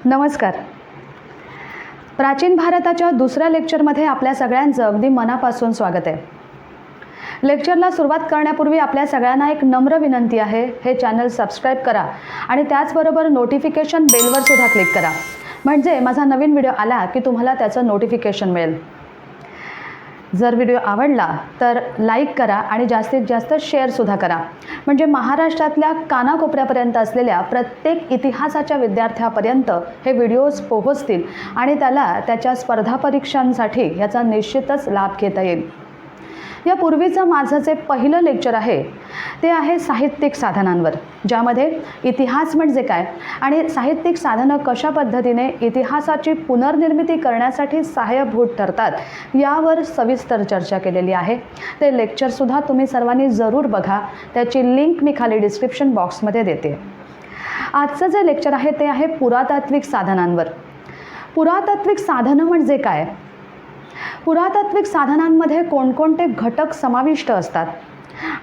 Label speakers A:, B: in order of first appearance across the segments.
A: नमस्कार. प्राचीन भारताच्या दुसऱ्या लेक्चरमध्ये आपल्या सगळ्यांचं अगदी मनापासून स्वागत आहे. लेक्चरला सुरुवात करण्यापूर्वी आपल्या सगळ्यांना एक नम्र विनंती आहे, हे चॅनल सबस्क्राईब करा आणि त्याचबरोबर नोटिफिकेशन बेलवर सुद्धा क्लिक करा, म्हणजे माझा नवीन व्हिडिओ आला की तुम्हाला त्याचं नोटिफिकेशन मिळेल. जर व्हिडिओ आवडला तर लाईक करा आणि जास्तीत जास्त शेअरसुद्धा करा, म्हणजे महाराष्ट्रातल्या कानाकोपऱ्यापर्यंत असलेल्या प्रत्येक इतिहासाच्या विद्यार्थ्यापर्यंत हे व्हिडिओज पोहोचतील आणि त्याला त्याच्या स्पर्धा परीक्षांसाठी याचा निश्चितच लाभ घेता येईल. यापूर्वीचं माझं जे पहिलं लेक्चर आहे ते आहे साहित्यिक साधनांवर, ज्यामध्ये इतिहास म्हणजे काय आणि साहित्यिक साधनं कशा पद्धतीने इतिहासाची पुनर्निर्मिती करण्यासाठी सहाय्यभूत ठरतात यावर सविस्तर चर्चा केलेली आहे. ते लेक्चरसुद्धा तुम्ही सर्वांनी जरूर बघा, त्याची लिंक मी खाली डिस्क्रिप्शन बॉक्समध्ये देते. आजचं जे लेक्चर आहे ते आहे पुरातात्विक साधनांवर. पुरातात्विक साधनं म्हणजे काय, पुरातात्विक साधनांमध्ये कोणकोणते घटक समाविष्ट असतात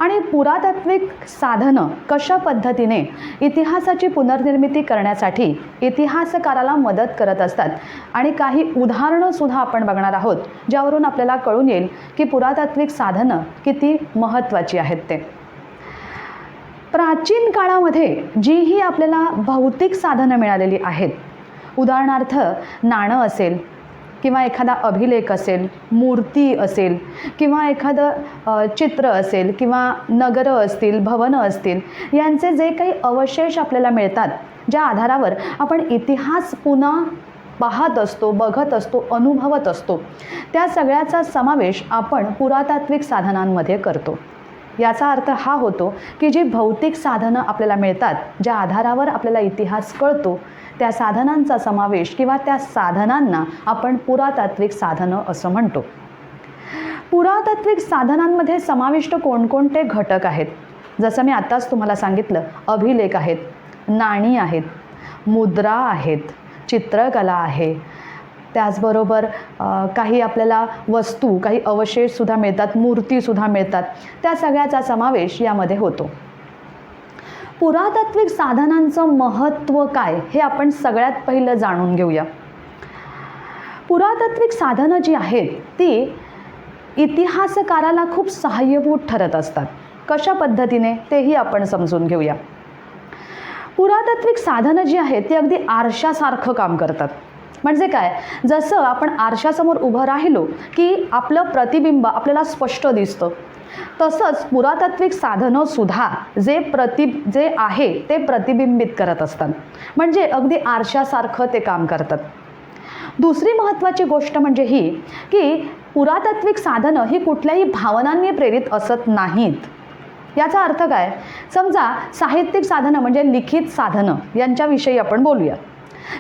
A: आणि पुरातात्विक साधनं कशा पद्धतीने इतिहासाची पुनर्निर्मिती करण्यासाठी इतिहासकाराला मदत करत असतात आणि काही उदाहरणंसुद्धा आपण बघणार आहोत, ज्यावरून आपल्याला कळून येईल की पुरातात्विक साधनं किती महत्त्वाची आहेत. ते प्राचीन काळामध्ये जीही आपल्याला भौतिक साधनं मिळालेली आहेत, उदाहरणार्थ नाणं असेल किंवा एखादा अभिलेख असेल, मूर्ती असेल किंवा एखादं चित्र असेल किंवा नगरं असतील, भवनं असतील, यांचे जे काही अवशेष आपल्याला मिळतात, ज्या आधारावर आपण इतिहास पुन्हा पाहत असतो, बघत असतो, अनुभवत असतो, त्या सगळ्याचा समावेश आपण पुरातात्विक साधनांमध्ये करतो. याचा अर्थ हा होतो की जी भौतिक साधनं आपल्याला मिळतात, ज्या आधारावर आपल्याला इतिहास कळतो, त्या साधनांचा समावेश किंवा त्या साधनांना आपण पुरातात्विक साधनं असं म्हणतो. पुरातात्विक साधनांमध्ये समाविष्ट कोणकोणते घटक आहेत, जसं मी आत्ताच तुम्हाला सांगितलं, अभिलेख आहेत, नाणी आहेत, मुद्रा आहेत, चित्रकला आहे, त्याचबरोबर काही आपल्याला वस्तू, काही अवशेषसुद्धा मिळतात, मूर्तीसुद्धा मिळतात, त्या सगळ्याचा समावेश यामध्ये होतो. पुरातात्विक साधनांचं महत्त्व काय हे आपण सगळ्यात पहिलं जाणून घेऊया. पुरातात्विक साधनं जी आहेत ती इतिहासकाराला खूप सहाय्यभूत ठरत असतात. कशा पद्धतीने तेही आपण समजून घेऊया. पुरातात्विक साधनं जी आहेत ती अगदी आरशासारखं काम करतात. म्हणजे काय, जसं आपण आरशासमोर उभं राहिलो की आपलं प्रतिबिंब आपल्याला स्पष्ट दिसतं, तसंच पुरातात्विक साधनंसुद्धा जे आहे ते प्रतिबिंबित करत असतात, म्हणजे अगदी आरशासारखं ते काम करतात. दुसरी महत्त्वाची गोष्ट म्हणजे ही की पुरातात्विक साधनं ही कुठल्याही भावनांनी प्रेरित असत नाहीत. याचा अर्थ काय, समजा साहित्यिक साधनं म्हणजे लिखित साधनं यांच्याविषयी आपण बोलूया.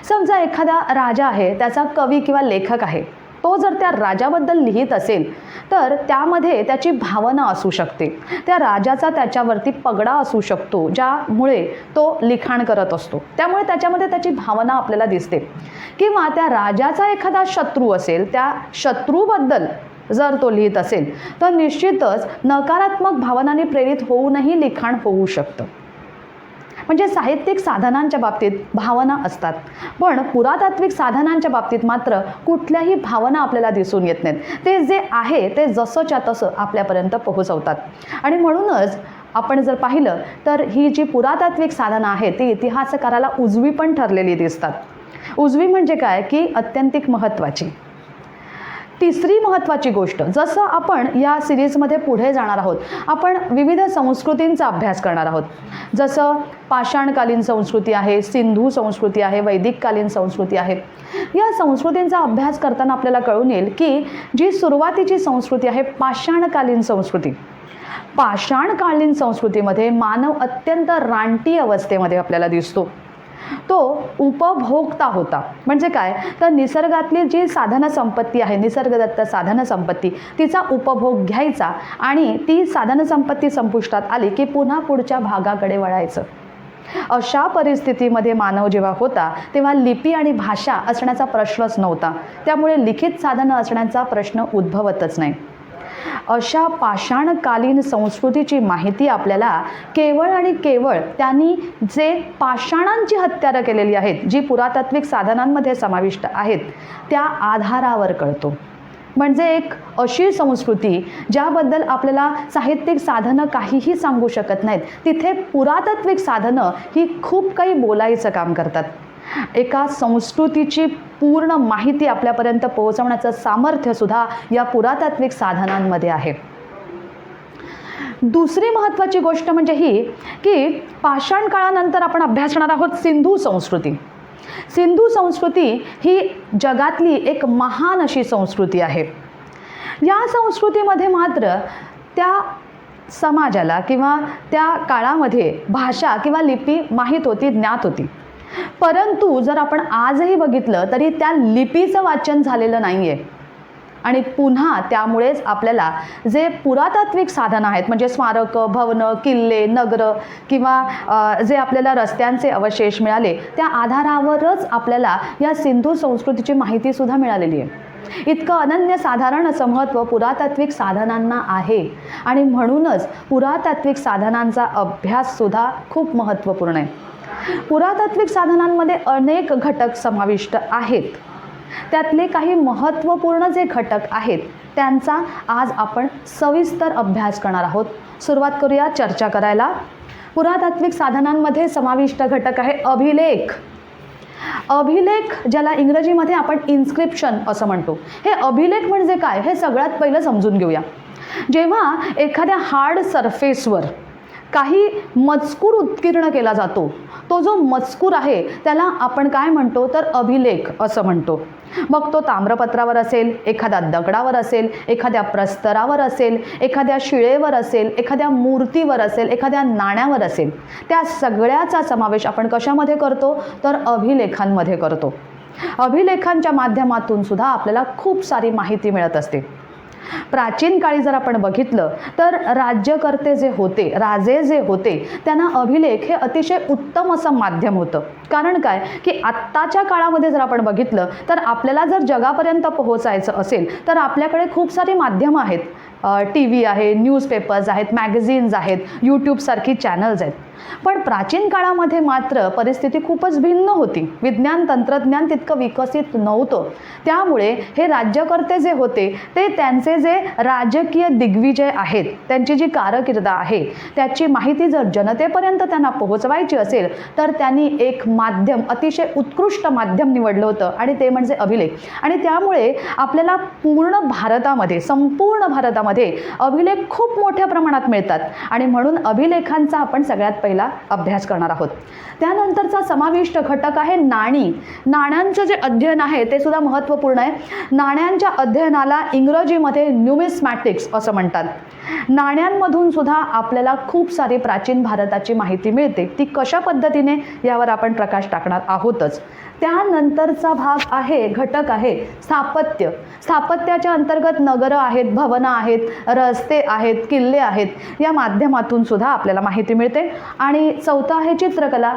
A: समजा एखादा राजा आहे, त्याचा कवी किंवा लेखक आहे, तो जर त्या राजाबद्दल लिहित असेल तर त्यामध्ये त्याची भावना असू शकते, त्या राजाचा त्याच्यावरती पगडा असू शकतो, ज्यामुळे तो लिखाण करत असतो, त्यामुळे त्याच्यामध्ये त्याची भावना आपल्याला दिसते. किंवा त्या राजाचा एखादा शत्रू असेल, त्या शत्रूबद्दल जर तो लिहित असेल तर निश्चितच नकारात्मक भावनांनी प्रेरित होऊनही लिखाण होऊ शकतं. म्हणजे साहित्यिक साधनांच्या बाबतीत भावना असतात, पण पुरातात्विक साधनांच्या बाबतीत मात्र कुठल्याही भावना आपल्याला दिसून येत नाहीत. ते जे आहे ते जसंच्या तसं आपल्यापर्यंत पोहोचवतात. आणि म्हणूनच आपण जर पाहिलं तर ही जी पुरातात्विक साधनं आहेत ती इतिहासकाराला उजवी पण ठरलेली दिसतात. उजवी म्हणजे काय की अत्यंतिक महत्त्वाची. तिसरी महत्त्वाची गोष्ट, जसं आपण या सिरीजमध्ये पुढे जाणार आहोत, आपण विविध संस्कृतींचा अभ्यास करणार आहोत. जसं पाषाणकालीन संस्कृती आहे, सिंधू संस्कृती आहे, वैदिककालीन संस्कृती आहे. या संस्कृतींचा अभ्यास करताना आपल्याला कळून येईल की जी सुरुवातीची संस्कृती आहे पाषाणकालीन संस्कृती, पाषाणकालीन संस्कृतीमध्ये मानव अत्यंत रानटी अवस्थेमध्ये आपल्याला दिसतो. तो उपभोक्ता होता. म्हणजे काय, तर निसर्गातली जी साधन संपत्ती आहे, निसर्गदत्त साधन संपत्ती, तिचा उपभोग घ्यायचा आणि ती साधन संपत्ती संपुष्टात आली की पुन्हा पुढच्या भागाकडे वळायचं. अशा परिस्थितीमध्ये मानव जेव्हा होता तेव्हा लिपी आणि भाषा असण्याचा प्रश्नच नव्हता, त्यामुळे लिखित साधनं असण्याचा प्रश्न उद्भवतच नाही. अशा पाषाणकालीन संस्कृतीची माहिती आपल्याला केवळ आणि केवळ त्यांनी जे पाषाणांची हत्यारं केलेली आहेत, जी पुरातात्विक साधनांमध्ये समाविष्ट आहेत, त्या आधारावर कळतो. म्हणजे एक अशी संस्कृती ज्याबद्दल आपल्याला साहित्यिक साधनं काहीही सांगू शकत नाहीत, तिथे पुरातात्विक साधनं ही खूप काही बोलायचं काम करतात. एका संस्कृतीची पूर्ण माहिती आपल्यापर्यंत पोहोचवण्याचं सामर्थ्य सुद्धा या पुरातात्विक साधनांमध्ये आहे. दुसरी महत्त्वाची गोष्ट म्हणजे ही की पाषाण काळानंतर आपण अभ्यासणार आहोत सिंधू संस्कृती. सिंधू संस्कृती ही जगातली एक महान अशी संस्कृती आहे. या संस्कृतीमध्ये मात्र त्या समाजाला किंवा त्या काळामध्ये भाषा किंवा लिपी माहीत होती, ज्ञात होती. परंतु जर आपण आजही बघितलं तरी त्या लिपीचं वाचन झालेलं नाही आहे. आणि पुन्हा त्यामुळेच आपल्याला जे पुरातात्विक साधनं आहेत, म्हणजे स्मारकं, भवनं, किल्ले, नगरं किंवा जे आपल्याला रस्त्यांचे अवशेष मिळाले, त्या आधारावरच आपल्याला या सिंधू संस्कृतीची माहितीसुद्धा मिळालेली आहे. इतकं अनन्यसाधारण असं महत्त्व पुरातात्विक साधनांना आहे आणि म्हणूनच पुरातात्विक साधनांचा अभ्याससुद्धा खूप महत्त्वपूर्ण आहे. पुरातात्विक साधनांमध्ये अनेक घटक समाविष्ट आहेत. त्यातले काही महत्त्वपूर्ण जे घटक आहेत त्यांचा आज आपण सविस्तर अभ्यास करणार आहोत. सुरुवात करूया चर्चा करायला. पुरातात्विक साधनांमध्ये समाविष्ट घटक आहे अभिलेख. अभिलेख ज्याला इंग्रजीमध्ये आपण इन्स्क्रिप्शन असं म्हणतो. हे अभिलेख म्हणजे काय हे सगळ्यात पहिलं समजून घेऊया. जेव्हा एखाद्या हार्ड सरफेसवर काही मजकूर उत्कीर्ण केला जातो, तो जो मजकूर आहे त्याला आपण काय म्हणतो तर अभिलेख असं म्हणतो. मग तो ताम्रपत्रावर असेल, एखाद्या दगडावर असेल, एखाद्या प्रस्तरावर असेल, एखाद्या शिळेवर असेल, एखाद्या मूर्तीवर असेल, एखाद्या नाण्यावर असेल, त्या सगळ्याचा समावेश आपण कशामध्ये करतो तर अभिलेखांमध्ये करतो. अभिलेखांच्या माध्यमातून सुद्धा आपल्याला खूप सारी माहिती मिळत असते. प्राचीन काळी जर आपण बघितलं तर राज्यकर्ते जे होते, राजे जे होते, त्यांना अभिलेख हे अतिशय उत्तम असं माध्यम होतं. कारण काय की आत्ताच्या काळामध्ये जर आपण बघितलं तर आपल्याला जर जगापर्यंत पोहोचायचं असेल तर आपल्याकडे खूप सारी माध्यमं आहेत. TV आहे, न्यूजपेपर्स आहेत, मॅगझिन्स आहेत, यूट्यूबसारखी चॅनल्स आहेत. पण प्राचीन काळामध्ये मात्र परिस्थिती खूपच भिन्न होती. विज्ञान तंत्रज्ञान तितकं विकसित नव्हतं. त्यामुळे हे राज्यकर्ते जे होते ते त्यांचे जे राजकीय दिग्विजय आहेत, त्यांची जी कारकीर्द आहे, त्याची माहिती जर जनतेपर्यंत त्यांना पोहोचवायची असेल तर त्यांनी एक माध्यम, अतिशय उत्कृष्ट माध्यम निवडलं होतं आणि ते म्हणजे अभिलेख. आणि त्यामुळे आपल्याला पूर्ण भारतामध्ये, संपूर्ण भारतामध्ये अभिलेख खूप मोठ्या प्रमाणात मिळतात आणि म्हणून अभिलेखांचा आपण सगळ्यात पहिला अभ्यास करणार आहोत. त्यानंतरचा समाविष्ट घटक आहे नाणी. नाण्यांचं जे अध्ययन आहे ते सुद्धा महत्त्वपूर्ण आहे. नाण्यांच्या अध्ययनाला इंग्रजीमध्ये न्यूमिस्मॅटिक्स असं म्हणतात. नाण्यांमधून सुद्धा आपल्याला खूप सारी प्राचीन भारताची माहिती मिळते. ती कशा पद्धतीने यावर आपण प्रकाश टाकणार आहोतच. त्यानंतरचा भाग आहे, घटक आहे स्थापत्य. स्थापत्याच्या अंतर्गत नगरं आहेत, भवनं आहेत, रस्ते आहेत, किल्ले आहेत, या माध्यमातून सुद्धा आपल्याला माहिती मिळते. आणि चौथा आहे चित्रकला,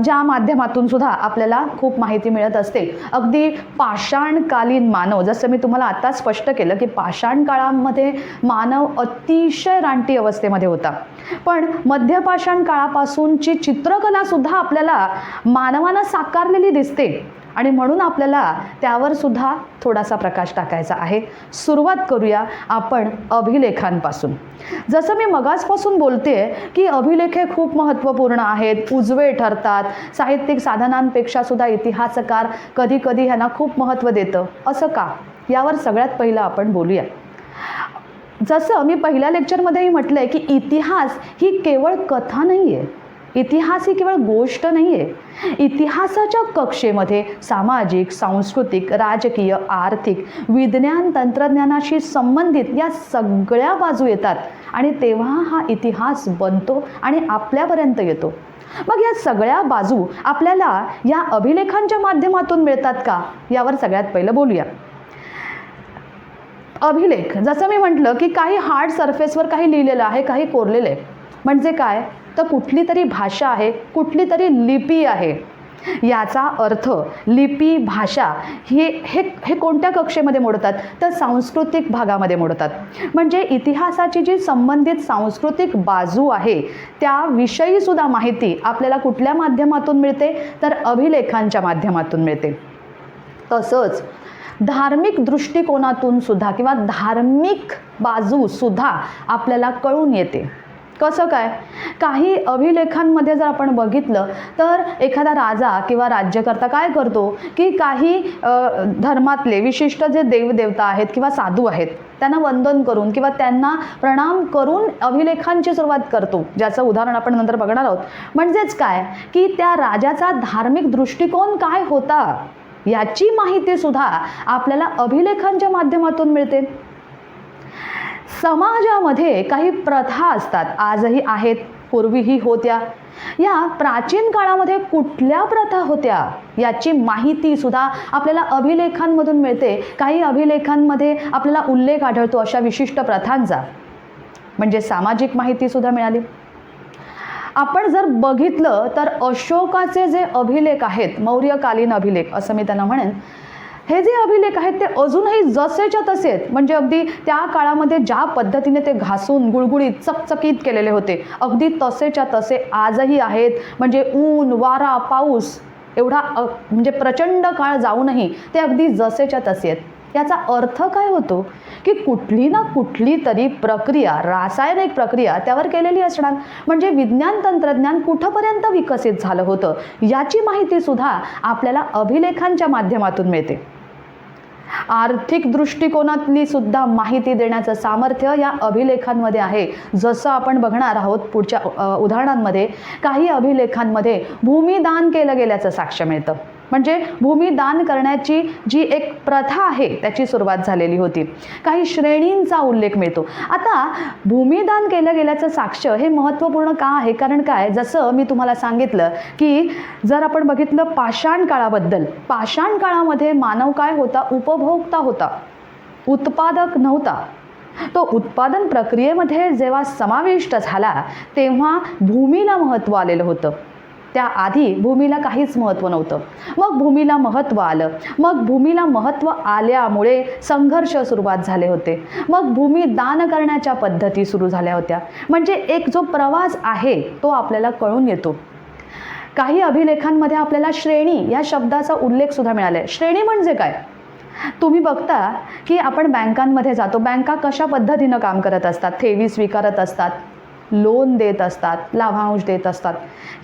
A: ज्या माध्यमातून सुद्धा आपल्याला खूप माहिती मिळत असते. अगदी पाषाणकालीन मानव, जसं मी तुम्हाला आता स्पष्ट केलं की पाषाण काळामध्ये मानव अतिशय रानटी अवस्थेमध्ये होता, पण मध्यपाषाण काळापासूनची चित्रकला सुद्धा आपल्याला मानवानं साकारलेली दिसते आणि म्हणून आपल्याला त्यावर सुद्धा थोडासा प्रकाश टाकायचा आहे. सुरुवात करूया आपण अभिलेखांपासून. जसं मी मगासपासून बोलते की अभिलेख हे खूप महत्त्वपूर्ण आहेत, उजवे ठरतात. साहित्यिक साधनांपेक्षा सुद्धा इतिहासकार कधी कधी ह्यांना खूप महत्त्व देतं. असं का, यावर सगळ्यात पहिलं आपण बोलूया. जसं मी पहिल्या लेक्चरमध्येही म्हटलं आहे की इतिहास ही केवळ कथा नाही आहे, इतिहास ही केवळ गोष्ट नाही आहे. इतिहासाच्या कक्षेमध्ये सामाजिक, सांस्कृतिक, राजकीय, आर्थिक, विज्ञान तंत्रज्ञानाशी संबंधित या सगळ्या बाजू येतात आणि तेव्हा हा इतिहास बनतो आणि आपल्यापर्यंत येतो. मग या सगळ्या बाजू आपल्याला या अभिलेखांच्या माध्यमातून मिळतात का, यावर सगळ्यात पहिलं बोलूया. अभिलेख, जसं मी म्हटलं की काही हार्ड सरफेसवर काही लिहिलेलं आहे, काही कोरलेलं आहे. म्हणजे काय तर कुठली तरी भाषा आहे, कुठली तरी लिपी आहे, याचा अर्थ लिपी, भाषा हे हे हे कोणत्या कक्षेमध्ये मोडतात? तर सांस्कृतिक भागामध्ये मोडतात. म्हणजे इतिहासाची जी संबंधित सांस्कृतिक बाजू आहे त्याविषयी सुद्धा माहिती आपल्याला कुठल्या माध्यमातून मिळते? तर अभिलेखांच्या माध्यमातून मिळते. तसंच धार्मिक दृष्टिकोनातून सुद्धा किंवा धार्मिक बाजू सुद्धा आपल्याला कळून येते. कसं काय? काही अभिलेखांमध्ये जर आपण बघितलं तर एखादा राजा किंवा राज्यकर्ता काय करतो की काही धर्मातले विशिष्ट जे देवदेवता आहेत किंवा साधू आहेत त्यांना वंदन करून किंवा त्यांना प्रणाम करून अभिलेखांची सुरुवात करतो, ज्याचं उदाहरण आपण नंतर बघणार आहोत. म्हणजेच काय की त्या राजाचा धार्मिक दृष्टिकोन काय होता याची माहिती सुद्धा आपल्याला अभिलेखांच्या माध्यमातून मिळते. समाजामध्ये काही प्रथा असतात, आजही आहेत, पूर्वीही होत्या. या प्राचीन काळामध्ये कुठल्या प्रथा होत्या याची माहिती सुद्धा आपल्याला अभिलेखांमधून मिळते. काही अभिलेखांमध्ये आपल्याला उल्लेख आढळतो अशा विशिष्ट प्रथांचा, म्हणजे सामाजिक माहिती सुद्धा मिळाली. आपण जर बघितलं तर अशोकाचे जे अभिलेख आहेत, मौर्यकालीन अभिलेख असं मी त्यांना म्हणेन, हे जे अभिलेख आहेत ते अजूनही जसेच्या तसे आहेत. म्हणजे अगदी त्या काळामध्ये ज्या पद्धतीने ते घासून गुळगुळीत चकचकीत केलेले होते अगदी तसेच्या तसे आजही आहेत. म्हणजे ऊन, वारा, पाऊस एवढा म्हणजे प्रचंड काळ जाऊनही ते अगदी जसेच्या तसे आहेत. याचा अर्थ काय होतो की कुठली ना कुठली तरी प्रक्रिया, रासायनिक प्रक्रिया त्यावर केलेली असणार. म्हणजे विज्ञान तंत्रज्ञान कुठंपर्यंत विकसित झालं होतं याची माहिती सुद्धा आपल्याला अभिलेखांच्या माध्यमातून मिळते. आर्थिक दृष्टिकोनातली सुद्धा माहिती देण्याचं सामर्थ्य या अभिलेखांमध्ये आहे. जसं आपण बघणार आहोत पुढच्या उदाहरणांमध्ये. काही अभिलेखांमध्ये भूमिदान केलं गेल्याचं साक्ष मिळतं. म्हणजे भूमिदान करण्याची जी एक प्रथा आहे त्याची सुरुवात झालेली होती. काही श्रेणींचा उल्लेख मिळतो. आता भूमिदान केलं गेल्याचं साक्ष हे महत्त्वपूर्ण का आहे? कारण काय, जसं मी तुम्हाला सांगितलं की जर आपण बघितलं पाषाण काळाबद्दल, पाषाण काळामध्ये मानव काय होता? उपभोक्ता होता, उत्पादक नव्हता. तो उत्पादन प्रक्रियेमध्ये जेव्हा समाविष्ट झाला तेव्हा भूमीला महत्त्व आलेलं होतं. त्याआधी भूमीला काहीच महत्त्व नव्हतं. मग भूमीला महत्त्व आलं. मग भूमीला महत्त्व आल्यामुळे संघर्ष सुरुवात झाले होते. मग भूमी दान करण्याच्या पद्धती सुरू झाल्या होत्या. म्हणजे एक जो प्रवास आहे तो आपल्याला कळून येतो. काही अभिलेखांमध्ये आपल्याला श्रेणी या शब्दाचा उल्लेख सुद्धा मिळाला आहे. श्रेणी म्हणजे काय? तुम्ही बघता की आपण बँकांमध्ये जातो, बँका कशा पद्धतीनं काम करत असतात? ठेवी स्वीकारत असतात, लोन देत असतात, लाभांश देत असतात.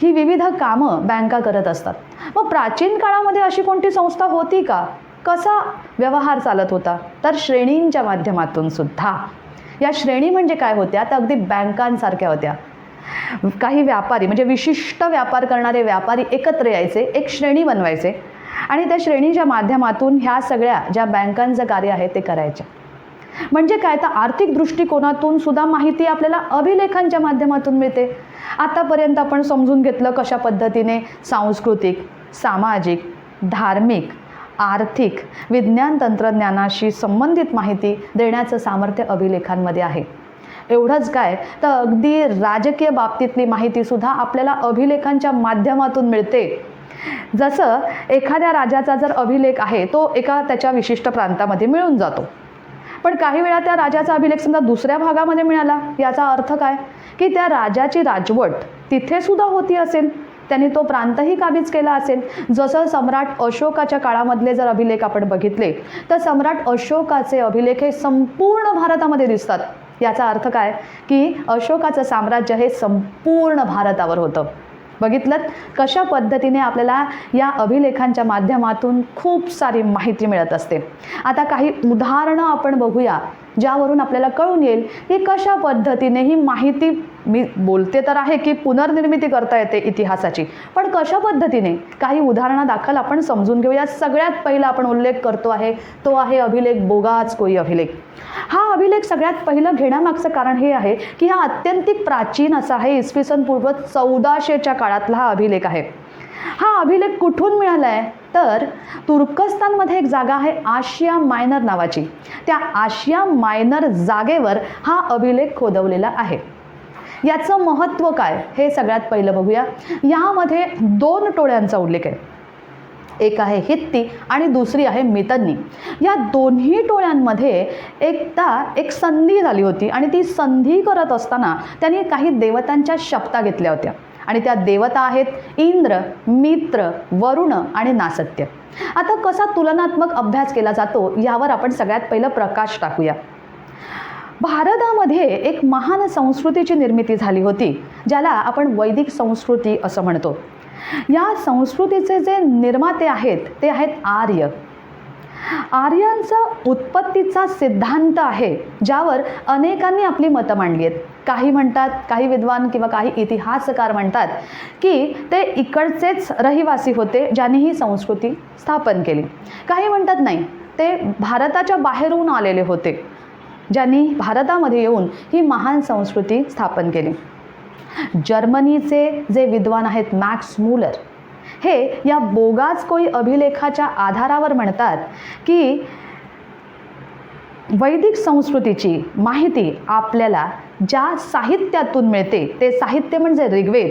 A: ही विविध कामं बँका करत असतात. मग प्राचीन काळामध्ये अशी कोणती संस्था होती का? कसा व्यवहार चालत होता? तर श्रेणींच्या माध्यमातून सुद्धा. या श्रेणी म्हणजे काय होत्या? तर अगदी बँकांसारख्या होत्या. काही व्यापारी म्हणजे विशिष्ट व्यापार करणारे व्यापारी एकत्र यायचे, एक श्रेणी बनवायचे आणि त्या श्रेणीच्या माध्यमातून ह्या सगळ्या ज्या बँकांचं कार्य आहे ते करायचे. म्हणजे काय, तर आर्थिक दृष्टिकोनातून सुद्धा माहिती आपल्याला अभिलेखांच्या माध्यमातून मिळते. आतापर्यंत आपण समजून घेतलं कशा पद्धतीने सांस्कृतिक, सामाजिक, धार्मिक, आर्थिक, विज्ञान तंत्रज्ञानाशी संबंधित माहिती देण्याचं सामर्थ्य अभिलेखांमध्ये आहे. एवढंच काय, तर अगदी राजकीय बाबतीतली माहितीसुद्धा आपल्याला अभिलेखांच्या माध्यमातून मिळते. जसं एखाद्या राजाचा जर अभिलेख आहे तो एका त्याच्या विशिष्ट प्रांतामध्ये मिळून जातो, पण काही वेळा त्या राजाचा अभिलेख समजा दुसऱ्या भागामध्ये मिळाला. याचा अर्थ काय की त्या राजाची राजवट तिथे सुद्धा होती असेल, त्यांनी तो प्रांतही काबीज केला असेल. जसं सम्राट अशोकाच्या काळामधले जर अभिलेख आपण बघितले तर सम्राट अशोकाचे अभिलेख हे संपूर्ण भारतामध्ये दिसतात. याचा अर्थ काय की अशोकाचं साम्राज्य हे संपूर्ण भारतावर होतं. बघितलं कशा पद्धतीने आपल्याला या अभिलेखांच्या माध्यमातून खूप सारी माहिती मिळत असते. आता काही उदाहरणं आपण बघूया ज्यावरून आपल्याला कळून येईल की कशा पद्धतीने ही माहिती, मी बोलते तर आहे की पुनर्निर्मिती करता येते इतिहासाची, पण कशा पद्धतीने काही उदाहरणादाखल आपण समजून घेऊया. सगळ्यात पहिला आपण उल्लेख करतो आहे तो आहे अभिलेख बोगाच कोई अभिलेख. हा अभिलेख सगळ्यात पहिलं घेण्यामागचं कारण हे आहे की हा अत्यंतिक प्राचीन असा आहे. इसवी सन पूर्व 1400च्या काळातला हा अभिलेख आहे. हा अभिलेख कुठून मिळाला आहे तर तुर्कस्तानमध्ये एक जागा आहे आशिया मायनर नावाची. त्या आशिया मायनर जागेवर हा अभिलेख खोदवलेला आहे. याचं महत्त्व काय हे सगळ्यात पहिलं बघूया. यामध्ये 2 टोळ्यांचा उल्लेख आहे. एक आहे हित्ती आणि दुसरी आहे मितन्नी. या दोन्ही टोळ्यांमध्ये एकदा एक संधी झाली होती आणि ती संधी करत असताना त्यांनी काही देवतांच्या शपथा घेतल्या होत्या आणि त्या देवता आहेत इंद्र, मित्र, वरुण आणि नासत्य. आता कसा तुलनात्मक अभ्यास केला जातो यावर आपण सगळ्यात पहिलं प्रकाश टाकूया. भारतामध्ये एक महान संस्कृतीची निर्मिती झाली होती ज्याला आपण वैदिक संस्कृती असं म्हणतो. या संस्कृतीचे जे निर्माते आहेत ते आहेत आर्य. आर्यांचा उत्पत्तीचा सिद्धांत आहे ज्यावर अनेकांनी आपली मतं मांडली आहेत. काही म्हणतात, काही विद्वान किंवा काही इतिहासकार म्हणतात की ते इकडचेच रहिवासी होते ज्यांनी ही संस्कृती स्थापन केली. काही म्हणतात नाही, ते भारताच्या बाहेरून आलेले होते ज्यांनी भारतामध्ये येऊन ही महान संस्कृती स्थापन केली. जर्मनीचे जे विद्वान आहेत मॅक्स मूलर, हे या बोगासकोई अभिलेखाच्या आधारावर म्हणतात की वैदिक संस्कृतीची माहिती आपल्याला ज्या साहित्यातून मिळते ते साहित्य म्हणजे ऋग्वेद.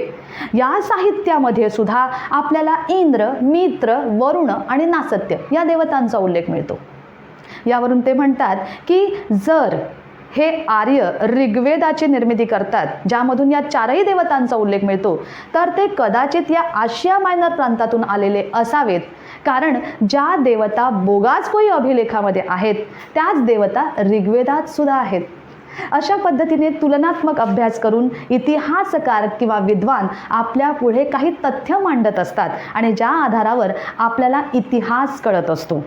A: या साहित्यामध्ये सुद्धा आपल्याला इंद्र, मित्र, वरुण आणि नासत्य या देवतांचा उल्लेख मिळतो. यावरून ते म्हणतात की जर हे आर्य ऋग्वेदाची निर्मिती करतात ज्यामधून या 4ही देवतांचा उल्लेख मिळतो तर ते कदाचित या आशिया मायनर प्रांतातून आलेले असावेत, कारण ज्या देवता बोगासकोई अभिलेखामध्ये आहेत त्याच देवता ऋग्वेदात सुद्धा आहेत. अशा पद्धतीने तुलनात्मक अभ्यास करून इतिहासकार किंवा विद्वान आपल्या पुढे काही तथ्य मांडत असतात आणि ज्या आधारावर आपल्याला इतिहास कळत असतो.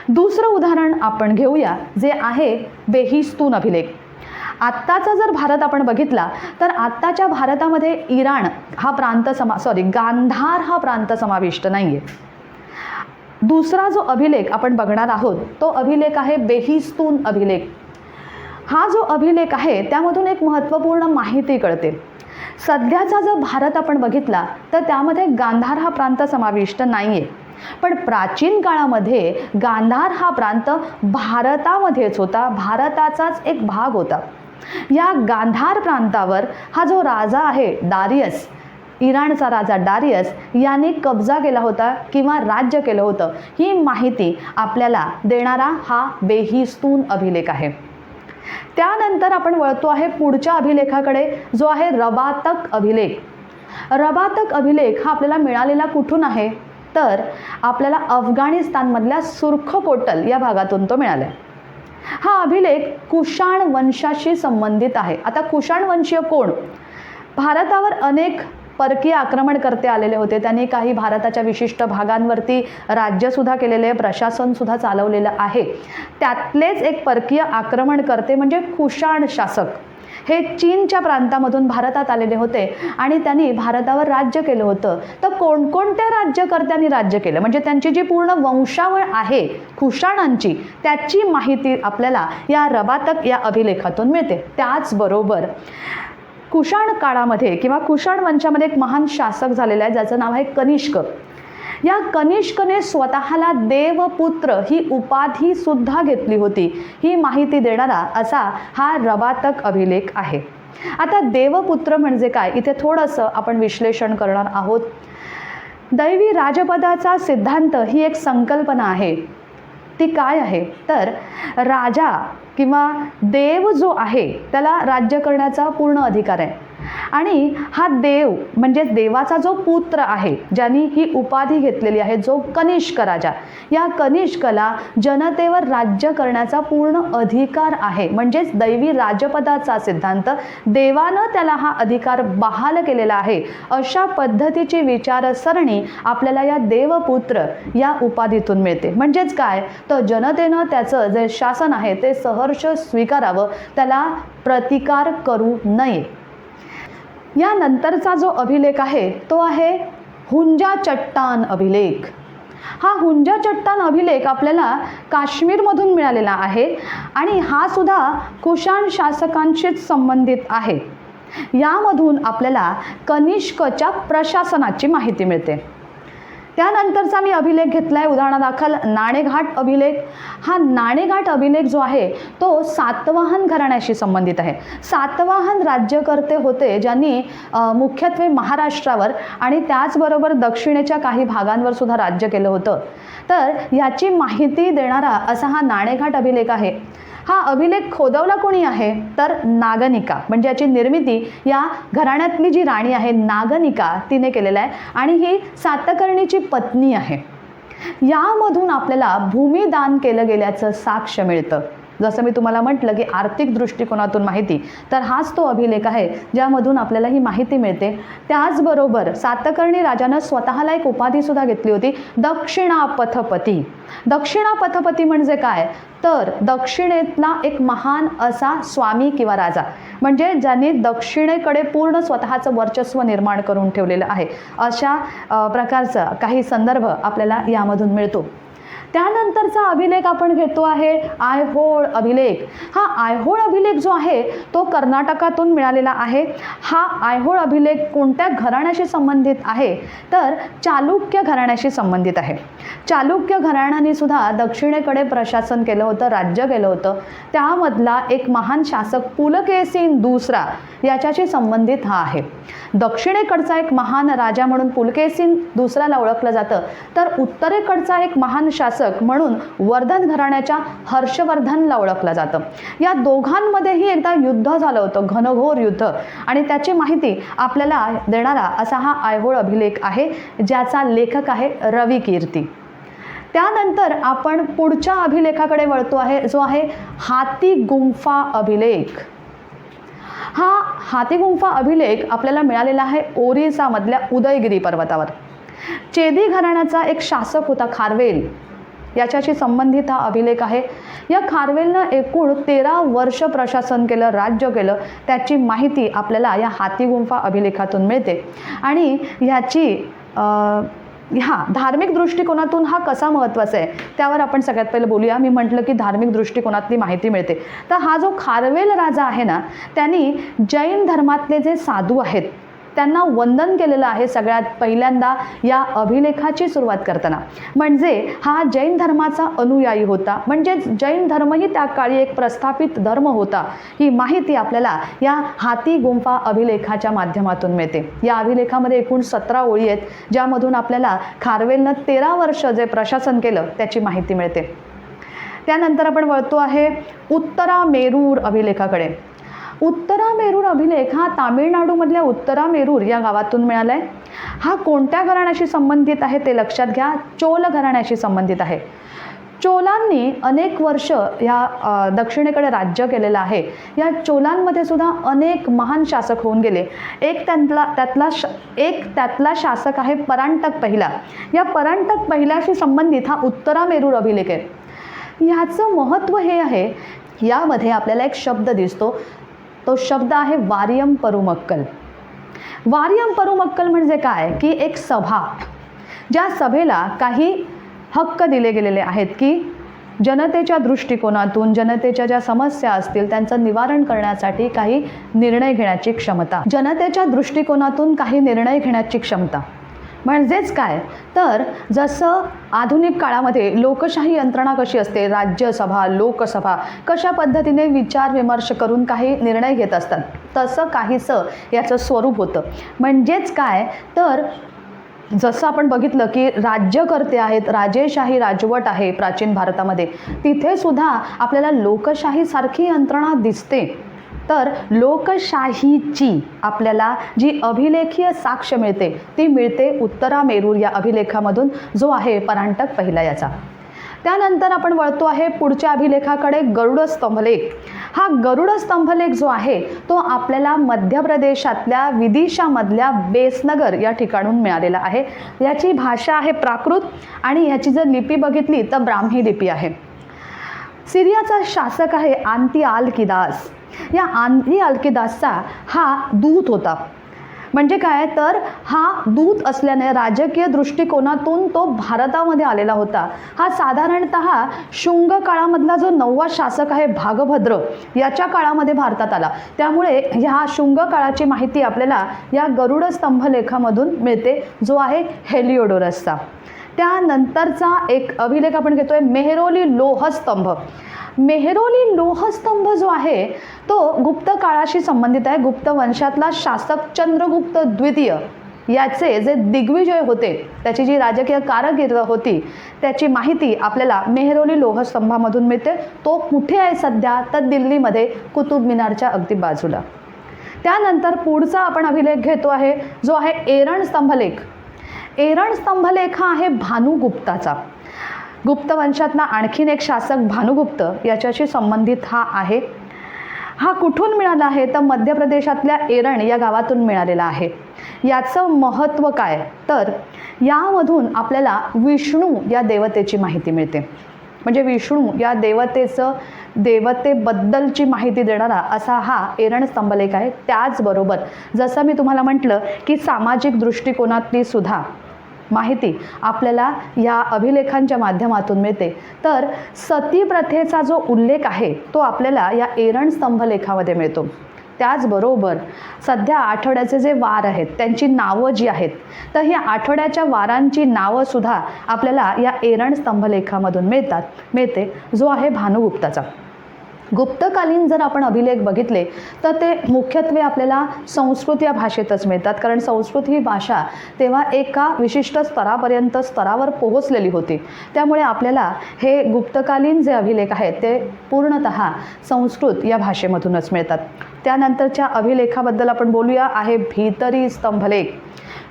A: दुसरं उदाहरण आपण घेऊया जे आहे बेहिस्तून अभिलेख. आत्ताचा जर भारत आपण बघितला तर आत्ताच्या भारतामध्ये इराण हा प्रांत गांधार हा प्रांत समाविष्ट नाही आहे. दुसरा जो अभिलेख आपण बघणार आहोत तो अभिलेख आहे बेहिस्तून अभिलेख. हा जो अभिलेख आहे त्यामधून एक महत्त्वपूर्ण माहिती कळते. सध्याचा जर भारत आपण बघितला तर त्यामध्ये गांधार हा प्रांत समाविष्ट नाही आहे, पण प्राचीन काळामध्ये गांधार हा प्रांत भारतामध्येच होता, भारताचाच एक भाग होता. या गांधार प्रांतावर हा जो राजा आहे दारियस, इराणचा राजा दारियस याने कब्जा केला होता किंवा राज्य केलं होतं, ही माहिती आपल्याला देणारा हा बेहिस्तून अभिलेख आहे. त्यानंतर आपण वळतो आहे पुढच्या अभिलेखाकडे जो आहे रबातक अभिलेख. रबातक अभिलेख हा आपल्याला मिळालेला कुठून आहे तर आपल्याला अफगाणिस्तानमधल्या सुर्खकोटल या भागातून तो मिळाला आहे. हा अभिलेख कुशाण वंशाशी संबंधित आहे. आता कुशाण वंशीय कोण? भारतावर अनेक परकीय आक्रमणकर्ते आलेले होते. त्यांनी काही भारताच्या विशिष्ट भागांवरती राज्यसुद्धा केलेले, प्रशासनसुद्धा चालवलेलं आहे. त्यातलेच एक परकीय आक्रमणकर्ते म्हणजे कुशाण शासक हे चीनच्या प्रांतामधून भारतात आलेले होते आणि त्यांनी भारतावर राज्य केलं होतं. तर कोणकोणत्या राज्यकर्त्यांनी राज्य केलं म्हणजे त्यांची जी पूर्ण वंशावळ आहे कुशाणांची त्याची माहिती आपल्याला या रबातक या अभिलेखातून मिळते. त्याचबरोबर कुशाण काळामध्ये किंवा कुशाण वंशामध्ये एक महान शासक झालेला आहे ज्याचं नाव आहे कनिष्क. या कनिष्कने स्वतःला देवपुत्र ही उपाधी सुद्धा घेतली होती. ही माहिती देणारा असा हा रबातक अभिलेख आहे. आता देवपुत्र म्हणजे काय इथे थोडंसं आपण विश्लेषण करणार आहोत. दैवी राजपदाचा सिद्धांत ही एक संकल्पना आहे. ती काय आहे तर राजा किंवा देव जो आहे त्याला राज्य करण्याचा पूर्ण अधिकार आहे आणि हा देव म्हणजे देवाचा जो पुत्र आहे ज्यांनी ही उपाधी घेतलेली आहे जो कनिष्क राजा, या कनिष्कला जनतेवर राज्य करण्याचा पूर्ण अधिकार आहे. म्हणजेच दैवी राजपदाचा सिद्धांत देवानं त्याला हा अधिकार बहाल केलेला आहे. अशा पद्धतीची विचारसरणी आपल्याला या देवपुत्र या उपाधीतून मिळते. म्हणजेच काय तर जनतेनं त्याचं जे शासन आहे ते सहर्ष स्वीकारावं, त्याला प्रतिकार करू नये. यानंतरचा जो अभिलेख आहे तो आहे हुंजा चट्टान अभिलेख. हा हुंजा चट्टान अभिलेख आपल्याला काश्मीरमधून मिळालेला आहे आणि हा सुद्धा कुशाण शासकांशीच संबंधित आहे. यामधून आपल्याला कनिष्कच्या प्रशासनाची माहिती मिळते. त्यानंतरचा मी अभिलेख घेतला आहे उदाहरणादाखल नाणेघाट अभिलेख. हा नाणेघाट अभिलेख जो आहे तो सातवाहन घराण्याशी संबंधित आहे. सातवाहन राज्यकर्ते होते ज्यांनी मुख्यत्वे महाराष्ट्रावर आणि त्याचबरोबर दक्षिणेच्या काही भागांवर सुद्धा राज्य केलं होतं. तर याची माहिती देणारा असा हा नाणेघाट अभिलेख आहे. हा अभिलेख खोदवला कोणी आहे तर नागनिका, म्हणजे याची निर्मिती या घराण्यातली जी राणी आहे नागनिका तिने केलेला आहे आणि ही सातकर्णीची पत्नी आहे. यामधून आपल्याला भूमिदान केलं गेल्याचं साक्ष मिळतं. जसं मी तुम्हाला म्हटलं की आर्थिक दृष्टिकोनातून माहिती, तर हाच तो अभिलेख आहे ज्यामधून आपल्याला ही माहिती मिळते. त्याचबरोबर सातकर्णी राजानं स्वतःला एक उपाधीसुद्धा घेतली होती, दक्षिणापथपती. दक्षिणापथपती म्हणजे काय तर दक्षिणेतला एक महान असा स्वामी किंवा राजा, म्हणजे ज्यांनी दक्षिणेकडे पूर्ण स्वतःचं वर्चस्व निर्माण करून ठेवलेलं आहे, अशा प्रकारचा काही संदर्भ आपल्याला यामधून मिळतो. त्यानंतरचा अभिलेख आपण घेतो आहे आयहोळ अभिलेख. हा आयहोळ अभिलेख जो आहे तो कर्नाटकातून मिळालेला आहे. हा आयहोळ अभिलेख कोणत्या घराण्याशी संबंधित आहे तर चालुक्य घराण्याशी संबंधित आहे. चालुक्य घराण्याने सुद्धा दक्षिणेकडे प्रशासन केलं होतं, राज्य केलं होतं. त्यामधला एक महान शासक पुलकेशीन दुसरा याच्याशी संबंधित हा आहे. दक्षिणेकडचा एक महान राजा म्हणून पुलकेशीन दुसऱ्याला ओळखलं जातं, तर उत्तरेकडचा एक महान शासक म्हणून वर्धन घराण्याच्या हर्षवर्धनला ओळखलं जातं. या दोघांमध्येही एकदा युद्ध झालं होतं, घनघोर युद्ध, आणि त्याची माहिती आपल्याला देणारा असा हा आयहोळ अभिलेख आहे, ज्याचा लेखक आहे रविकीर्ती. त्यानंतर आपण पुढच्या अभिलेखाकडे वळतो आहे, जो आहे हातीगुंफा अभिलेख. हा हातीगुंफा अभिलेख आपल्याला मिळालेला आहे ओरिसामधल्या उदयगिरी पर्वतावर. चेदी घराण्याचा एक शासक होता खारवेल, याच्याशी संबंधित हा अभिलेख आहे. या खारवेलनं एकूण 13 वर्ष प्रशासन केलं, राज्य केलं. त्याची माहिती आपल्याला या हातीगुंफा अभिलेखातून मिळते. आणि ह्याची धार्मिक दृष्टिकोनातून हा कसा महत्त्वाचा आहे त्यावर आपण सगळ्यात पहिलं बोलूया. मी म्हटलं की धार्मिक दृष्टिकोनातली माहिती मिळते. तर हा जो खारवेल राजा आहे ना, त्यांनी जैन धर्मातले जे साधू आहेत त्यांना वंदन केलेलं आहे सगळ्यात पहिल्यांदा या अभिलेखाची सुरुवात करताना. म्हणजे हा जैन धर्माचा अनुयायी होता, म्हणजे जैन धर्मही त्या काळी एक प्रस्थापित धर्म होता. ही माहिती आपल्याला या हातीगुंफा अभिलेखाच्या माध्यमातून मिळते. या अभिलेखामध्ये एकूण 17 ओळी आहेत, ज्यामधून आपल्याला खारवेलनं 13 वर्ष जे प्रशासन केलं त्याची माहिती मिळते. त्यानंतर आपण वळतो आहे उत्तरामेरूर अभिलेखाकडे. उत्तरामेरूर अभिलेख हा तामिळनाडूमधल्या उत्तरामेरूर या गावातून मिळाला आहे. हा कोणत्या घराण्याशी संबंधित आहे ते लक्षात घ्या, चोल घराण्याशी संबंधित आहे. चोलांनी अनेक वर्ष या दक्षिणेकडे राज्य केलेलं आहे. या चोलांमध्ये सुद्धा अनेक महान शासक होऊन गेले. एक त्यातला शासक आहे परांटक पहिला. या परांटक पहिल्याशी संबंधित हा उत्तरामेरूर अभिलेख आहे. ह्याचं महत्त्व हे आहे, यामध्ये आपल्याला एक शब्द दिसतो, तो शब्द आहे वारियम परुमक्कल. वारियम परुमक्कल म्हणजे काय की एक सभा, ज्या सभेला काही हक्क दिले गेलेले आहेत की जनतेच्या दृष्टिकोनातून जनतेच्या ज्या समस्या असतील त्यांचं निवारण करण्यासाठी काही निर्णय घेण्याची क्षमता, जनतेच्या दृष्टिकोनातून काही निर्णय घेण्याची क्षमता. म्हणजेच काय तर जसं आधुनिक काळामध्ये लोकशाही यंत्रणा कशी असते, राज्यसभा, लोकसभा कशा पद्धतीने विचार विमर्श करून काही निर्णय घेत असतात, तसं काहीसं याचं स्वरूप होतं. म्हणजेच काय तर जसं आपण बघितलं की राज्यकर्ते आहेत, राजेशाही राजवट आहे प्राचीन भारतामध्ये, तिथे सुद्धा आपल्याला लोकशाहीसारखी यंत्रणा दिसते. तर लोकशाहीची आपल्याला जी अभिलेखीय साक्ष मिळते ती मिळते उत्तरामेरूर या अभिलेखामधून, जो आहे परांटक पहिला याचा. त्यानंतर आपण वळतो आहे पुढच्या अभिलेखाकडे, गरुड स्तंभलेख. हा गरुड स्तंभलेख जो आहे तो आपल्याला मध्य प्रदेशातल्या विदिशामधल्या बेसनगर या ठिकाणून मिळालेला आहे. याची भाषा आहे प्राकृत आणि ह्याची जर लिपी बघितली तर ब्राह्मी लिपी आहे. सिरियाचा शासक आहे आंती आल किदास. या आंती आल किदासचा हा दूत होता. म्हणजे काय तर हा दूत असल्याने राजकीय दृष्टिकोनातून तो भारतामध्ये आलेला होता. हा साधारणतः शुंग काळामधला जो 9वा शासक आहे भागभद्र याच्या काळामध्ये भारतात आला. त्यामुळे ह्या शुंग काळाची माहिती आपल्याला या गरुड स्तंभलेखामधून मिळते, जो आहे हेलिओडोरसचा. त्यानंतरचा एक अभिलेख आपण घेतोय मेहरोली लोहस्तंभ. मेहरोली लोहस्तंभ जो आहे तो गुप्त काळाशी संबंधित आहे. गुप्त वंशातला शासक चंद्रगुप्त द्वितीय याचे जे दिग्विजय होते, त्याची जी राजकीय कारकीर्द होती, त्याची माहिती आपल्याला मेहरोली लोहस्तंभामधून मिळते. तो कुठे आहे सध्या तर दिल्लीमध्ये कुतुब मिनारच्या अगदी बाजूला. त्यानंतर पुढचा आपण अभिलेख घेतो आहे जो आहे एरण स्तंभलेख. एरण स्तंभलेख हा आहे भानुगुप्ताचा. गुप्त वंशातला आणखीन एक शासक भानुगुप्त याच्याशी संबंधित हा आहे. हा कुठून मिळाला आहे तर मध्य प्रदेशातल्या एरण या गावातून मिळालेला आहे. याचं महत्त्व काय तर यामधून आपल्याला विष्णू या देवतेची माहिती मिळते. म्हणजे विष्णू या देवतेबद्दलची माहिती देणारा असा हा एरण स्तंभलेख आहे. त्याचबरोबर जसं मी तुम्हाला म्हटलं की सामाजिक दृष्टिकोनातली सुद्धा माहिती आपल्याला या अभिलेखांच्या माध्यमातून मिळते. तर सती प्रथेचा जो उल्लेख आहे तो आपल्याला या एरण स्तंभलेखामध्ये मिळतो. त्याचबरोबर सध्या आठवड्याचे जे वार आहेत त्यांची नावं जी आहेत तर ही आठवड्याच्या वारांची नावंसुद्धा आपल्याला या एरण स्तंभलेखामधून मिळते, जो आहे भानुगुप्ताचा. गुप्तकालीन जर आपण अभिलेख बघितले तर ते मुख्यत्वे आपल्याला संस्कृत या भाषेतच मिळतात, कारण संस्कृत ही भाषा तेव्हा एका विशिष्ट स्तरावर पोहोचलेली होती. त्यामुळे आपल्याला हे गुप्तकालीन जे अभिलेख आहेत ते पूर्णतः संस्कृत या भाषेमधूनच मिळतात. त्यानंतरच्या अभिलेखाबद्दल आपण बोलूया आहे भीतरी स्तंभलेख.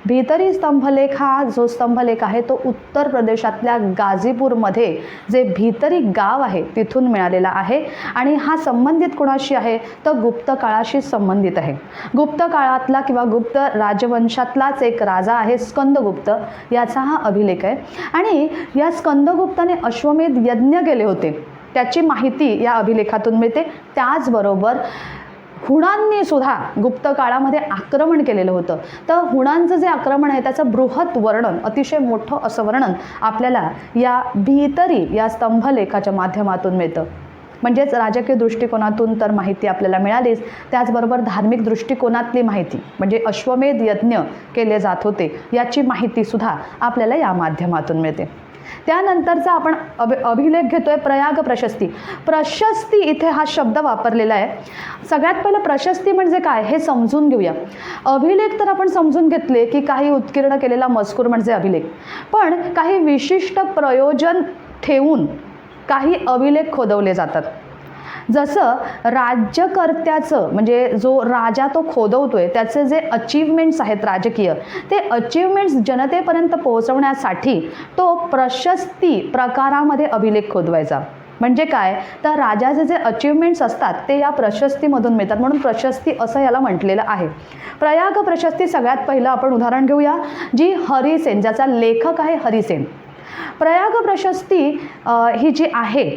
A: भीतरी स्तंभलेख हा जो स्तंभलेख आहे तो उत्तर प्रदेशातल्या गाझीपूरमध्ये जे भीतरी गाव आहे तिथून मिळालेला आहे. आणि हा संबंधित कोणाशी आहे तर गुप्त काळाशी संबंधित आहे. गुप्त काळातला किंवा गुप्त राजवंशातलाच एक राजा आहे स्कंदगुप्त, याचा हा अभिलेख आहे. आणि या स्कंदगुप्ताने अश्वमेध यज्ञ केले होते त्याची माहिती या अभिलेखातून मिळते. त्याचबरोबर हुणांनी सुद्धा गुप्त काळामध्ये आक्रमण केलेलं होतं. तर हुणांचं जे आक्रमण आहे त्याचं बृहत वर्णन, अतिशय मोठं असं वर्णन आपल्याला या भीतरी या स्तंभलेखाच्या माध्यमातून मिळतं. म्हणजेच राजकीय दृष्टिकोनातून तर माहिती आपल्याला मिळालीच, त्याचबरोबर धार्मिक दृष्टिकोनातली माहिती म्हणजे अश्वमेध यज्ञ केले जात होते याची माहितीसुद्धा आपल्याला या माध्यमातून मिळते. त्यानंतरचा आपण अभिलेख घेतोय प्रयाग प्रशस्ती. प्रशस्ती इथे हा शब्द वापरलेला आहे. सगळ्यात पहिलं प्रशस्ती म्हणजे काय हे समजून घेऊया. अभिलेख तर आपण समजून घेतले की काही उत्कीर्ण केलेला मजकूर म्हणजे अभिलेख, पण काही विशिष्ट प्रयोजन ठेवून काही अभिलेख खोदवले जातात. जसं राज्यकर्त्याचं म्हणजे जो राजा तो खोदवतोय त्याचे जे अचीवमेंट्स आहेत राजकीय, ते अचीवमेंट्स जनतेपर्यंत पोहोचवण्यासाठी तो प्रशस्ती प्रकारामध्ये अभिलेख खोदवायचा. म्हणजे काय तर राजाचे जे अचीवमेंट्स असतात ते या प्रशस्तीमधून मिळतात, म्हणून प्रशस्ती असं याला म्हटलेलं आहे. प्रयाग प्रशस्ती सगळ्यात पहिलं आपण उदाहरण घेऊया, जी हरिसेन, ज्याचा लेखक आहे हरिसेन. प्रयाग प्रशस्ती ही जी आहे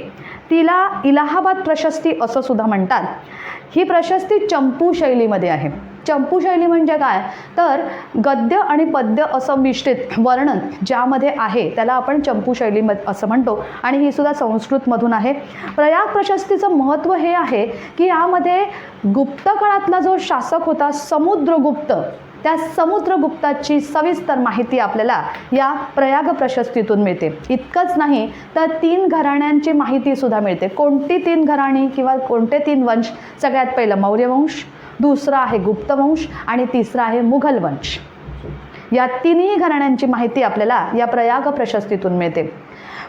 A: तिला इलाहाबाद प्रशस्ती असं सुद्धा म्हणतात. ही प्रशस्ती चंपू शैलीमध्ये आहे. चंपू शैली म्हणजे काय तर गद्य आणि पद्य असं मिश्रित वर्णन ज्यामध्ये आहे त्याला आपण चंपू शैली असं म्हणतो, आणि ही सुद्धा संस्कृतमधून आहे. प्रयाग प्रशस्तीचं महत्त्व हे आहे की यामध्ये गुप्त काळातला जो शासक होता समुद्रगुप्त, त्या समुद्रगुप्ताची सविस्तर माहिती आपल्याला या प्रयाग प्रशस्तीतून मिळते. इतकंच नाही तर 3 घराण्यांची माहिती सुद्धा मिळते. कोणती 3 घराणी किंवा कोणते 3 वंश? सगळ्यात पहिलं मौर्य वंश, दुसरा आहे गुप्त वंश आणि तिसरा आहे मुघल वंश. या 3ही घराण्यांची माहिती आपल्याला या प्रयाग प्रशस्तीतून मिळते.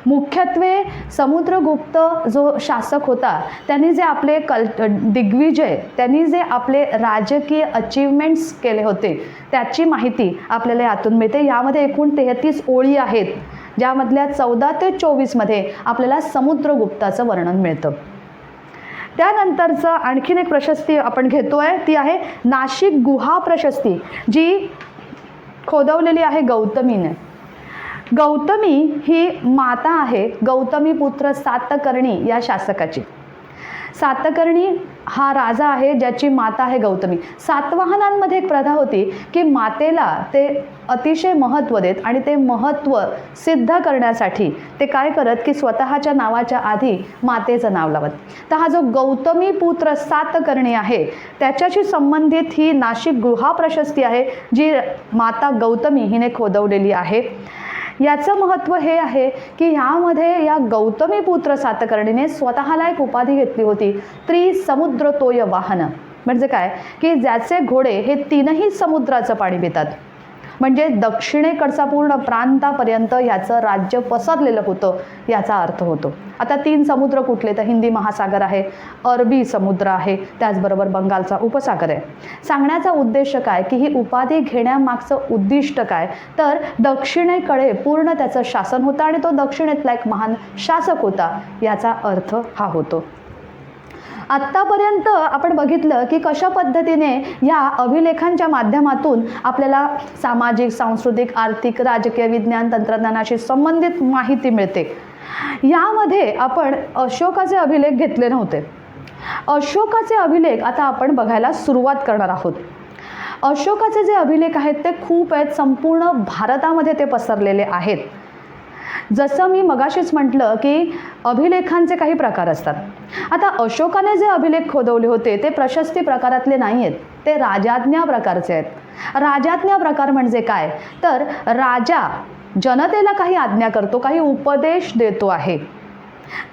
A: मुख्यत्वे समुद्रगुप्त जो शासक होता त्यांनी जे आपले दिग्विजय, त्यांनी जे आपले राजकीय अचीवमेंट्स केले होते त्याची माहिती आपल्याला यातून मिळते. यामध्ये एकूण 33 ओळी आहेत, ज्यामधल्या 14 ते 24 मध्ये आपल्याला समुद्रगुप्ताचं वर्णन मिळतं. त्यानंतरचं आणखीन एक प्रशस्ती आपण घेतोय ती आहे नाशिक गुहा प्रशस्ती, जी खोदवलेली आहे गौतमीने. गौतमी ही माता आहे गौतमी पुत्र सातकर्णी या शासकाची. सातकर्णी हा राजा आहे ज्याची माता आहे गौतमी. सातवाहनांमध्ये एक प्रथा होती की मातेला ते अतिशय महत्त्व देत आणि ते महत्त्व सिद्ध करण्यासाठी ते काय करत की स्वतःच्या नावाच्या आधी मातेचं नाव लावत. तर हा जो गौतमी पुत्र सातकर्णी आहे त्याच्याशी संबंधित ही नाशिक गुहा प्रशस्ती आहे जी माता गौतमी हिने खोदवलेली आहे. याचं महत्त्व हे आहे की ह्यामध्ये या गौतमी पुत्र सातकर्णीने स्वतःला एक उपाधी घेतली होती, त्रिसमुद्रतोय वाहन. म्हणजे काय की ज्याचे घोडे हे तीनही समुद्राचं पाणी पितात. म्हणजे दक्षिणेकडचा पूर्ण प्रांतापर्यंत ह्याचं राज्य पसरलेलं होतं याचा अर्थ होतो. आता 3 समुद्र कुठले तर हिंदी महासागर आहे, अरबी समुद्र आहे, त्याचबरोबर बंगालचा उपसागर आहे. सांगण्याचा उद्देश काय की ही उपाधी घेण्यामागचं उद्दिष्ट काय तर दक्षिणेकडे पूर्ण त्याचं शासन होतं आणि तो दक्षिणेतला एक महान शासक होता याचा अर्थ हा होतो. आत्तापर्यंत आपण बघितलं की कशा पद्धतीने या अभिलेखांच्या माध्यमातून आपल्याला सामाजिक, सांस्कृतिक, आर्थिक, राजकीय, विज्ञान, तंत्रज्ञानाशी संबंधित माहिती मिळते. यामध्ये आपण अशोकाचे अभिलेख घेतले नव्हते. अशोकाचे अभिलेख आता आपण बघायला सुरुवात करणार आहोत. अशोकाचे जे अभिलेख आहेत ते खूप आहेत, संपूर्ण भारतामध्ये ते पसरलेले आहेत. जसं मी मगाशीच म्हटलं की अभिलेखांचे काही प्रकार असतात. आता अशोकाने जे अभिलेख खोदवले होते ते प्रशस्ती प्रकारातले नाही आहेत, ते राजाज्ञा प्रकारचे आहेत. राजाज्ञा प्रकार म्हणजे काय तर राजा जनतेला काही आज्ञा करतो, काही उपदेश देतो आहे.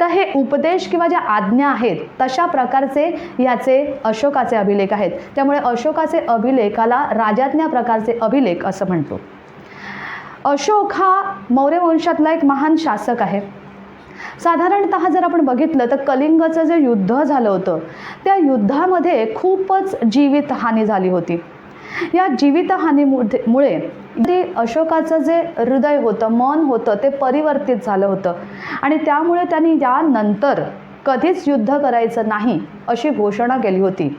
A: तर हे उपदेश किंवा ज्या आज्ञा आहेत तशा प्रकारचे याचे अशोकाचे अभिलेख आहेत. त्यामुळे अशोकाचे अभिलेखाला राजाज्ञा प्रकारचे अभिलेख असं म्हणतो. अशोक हा मौर्य वंशातला एक महान शासक आहे. साधारणतः जर आपण बघितलं तर कलिंगचं जे युद्ध झालं होतं त्या युद्धामध्ये खूपच जीवितहानी झाली होती. या जीवितहानीमुळे अशोकाचं जे हृदय होतं, मन होतं ते परिवर्तित झालं होतं आणि त्यामुळे त्यांनी यानंतर कधीच युद्ध करायचं नाही अशी घोषणा केली होती.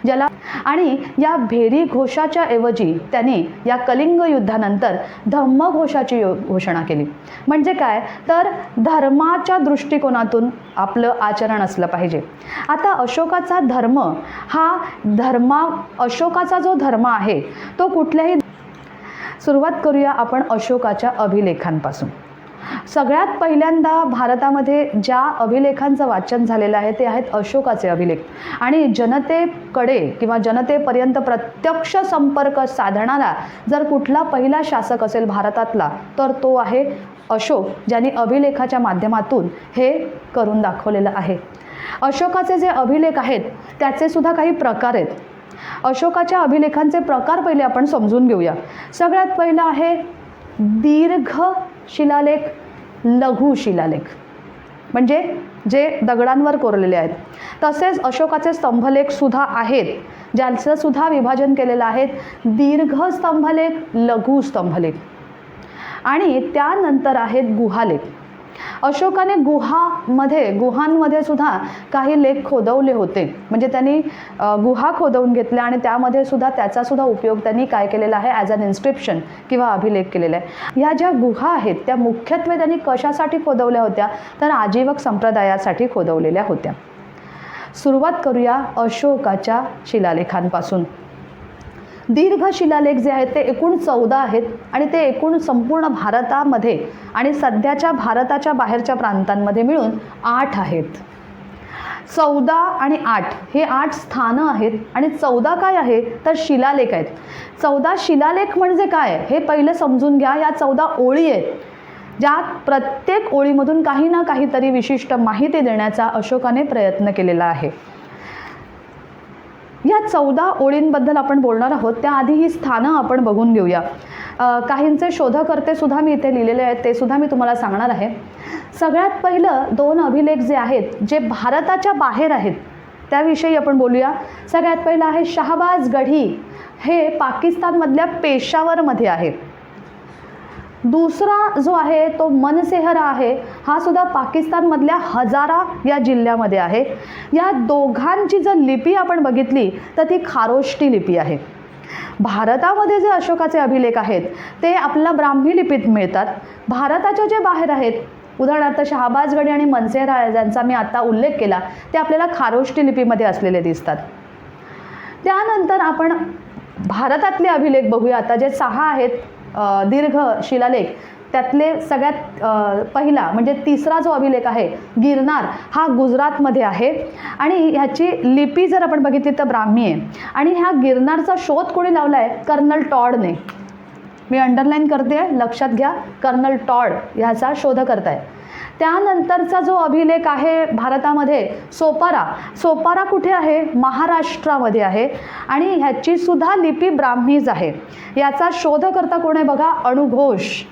A: ज्याला आणि या भेरी घोषाच्या ऐवजी त्यांनी या कलिंग युद्धानंतर धम्मघोषाची घोषणा केली. म्हणजे काय तर धर्माच्या दृष्टिकोनातून आपलं आचरण असलं पाहिजे. आता अशोकाचा अशोकाचा जो धर्म आहे तो कुठल्याही. सुरुवात करूया आपण अशोकाच्या अभिलेखांपासून. सगळ्यात पहिल्यांदा भारतामध्ये ज्या अभिलेखांचं वाचन झालेलं आहे ते आहेत अशोकाचे अभिलेख. आणि जनतेकडे किंवा जनतेपर्यंत प्रत्यक्ष संपर्क साधणारा जर कुठला पहिला शासक असेल भारतातला तर तो आहे अशोक, ज्यांनी अभिलेखाच्या माध्यमातून हे करून दाखवलेलं आहे. अशोकाचे जे अभिलेख आहेत त्याचे सुद्धा काही प्रकार आहेत. अशोकाच्या अभिलेखांचे प्रकार पहिले आपण समजून घेऊया. सगळ्यात पहिला आहे दीर्घ शिलालेख, लघु शिलालेख म्हणजे जे दगडांवर कोरलेले आहेत. तसेच अशोकाचे स्तंभलेख सुद्धा आहेत ज्यांचं सुद्धा विभाजन केलेलं आहे दीर्घ स्तंभलेख, लघु स्तंभलेख. आणि त्यानंतर आहेत गुहालेख. अशोकाने गुहांमध्ये सुद्धा काही लेख खोदवले होते. म्हणजे त्यांनी गुहा खोदवून घेतल्या आणि त्यामध्ये सुद्धा त्याचा सुद्धा उपयोग त्यांनी काय केलेला आहे ॲज अन इन्स्क्रिप्शन किंवा अभिलेख केलेला आहे. या ज्या गुहा आहेत त्या मुख्यत्वे त्यांनी कशासाठी खोदवल्या होत्या तर आजीवक संप्रदायासाठी खोदवलेल्या होत्या. सुरुवात करूया अशोकाच्या शिलालेखांपासून. दीर्घ शिलालेख जे आहेत ते एकूण 14 आहेत आणि ते एकूण संपूर्ण भारतामध्ये आणि सध्याच्या भारताच्या बाहेरच्या प्रांतांमध्ये मिळून 8 आहेत. 14 आणि 8 हे 8 स्थानं आहेत आणि 14 काय आहे तर शिलालेख आहेत. 14 शिलालेख म्हणजे काय हे पहिलं समजून घ्या. या 14 ओळी आहेत ज्यात प्रत्येक ओळीमधून काही ना काहीतरी विशिष्ट माहिती देण्याचा अशोकाने प्रयत्न केलेला आहे. या 14 ओळींबद्दल आपण बोलणार आहोत. त्याआधी ही स्थानं आपण बघून घेऊया. काहींचे शोधकर्ते सुद्धा मी इथे लिहिलेले आहेत ते सुद्धा मी तुम्हाला सांगणार आहे. सगळ्यात पहिलं 2 अभिलेख जे आहेत जे भारताच्या बाहेर आहेत त्याविषयी आपण बोलूया. सगळ्यात पहिलं आहे शहाबाज गढी, हे पाकिस्तानमधल्या पेशावरमध्ये आहे. दुसरा जो आहे तो मनसेहरा आहे, हा सुद्धा पाकिस्तानमधल्या हजारा या जिल्ह्यामध्ये आहे. या दोघांची जर लिपी आपण बघितली तर ती खारोष्टी लिपी आहे. भारतामध्ये जे अशोकाचे अभिलेख आहेत ते आपल्याला ब्राह्मी लिपीत मिळतात. भारताच्या जे बाहेर आहेत उदाहरणार्थ शहाबाजगडी आणि मनसेरा ज्यांचा मी आता उल्लेख केला ते आपल्याला खारोष्टी लिपीमध्ये असलेले दिसतात. त्यानंतर आपण भारतातले अभिलेख बघूया आता, जे 6 आहेत दीर्घ शिलालेख. त्यातले सगळ्यात पहिला म्हणजे तिसरा जो अभिलेख आहे गिरनार, हा गुजरातमध्ये आहे आणि ह्याची लिपी जर आपण बघितली तर ब्राह्मी आहे. आणि ह्या गिरनारचा शोध कोणी लावला आहे? कर्नल टॉडने. मी अंडरलाईन करते, लक्षात घ्या, कर्नल टॉड ह्याचा शोधकर्ता आहे. त्यानंतरचा जो अभिलेख आहे भारतामध्ये सोपारा. सोपारा कुठे आहे? महाराष्ट्रामध्ये आहे आणि ह्याची सुद्धा लिपी ब्राह्मीच आहे. याचा शोधकर्ता कोण आहे बघा? अणुघोष.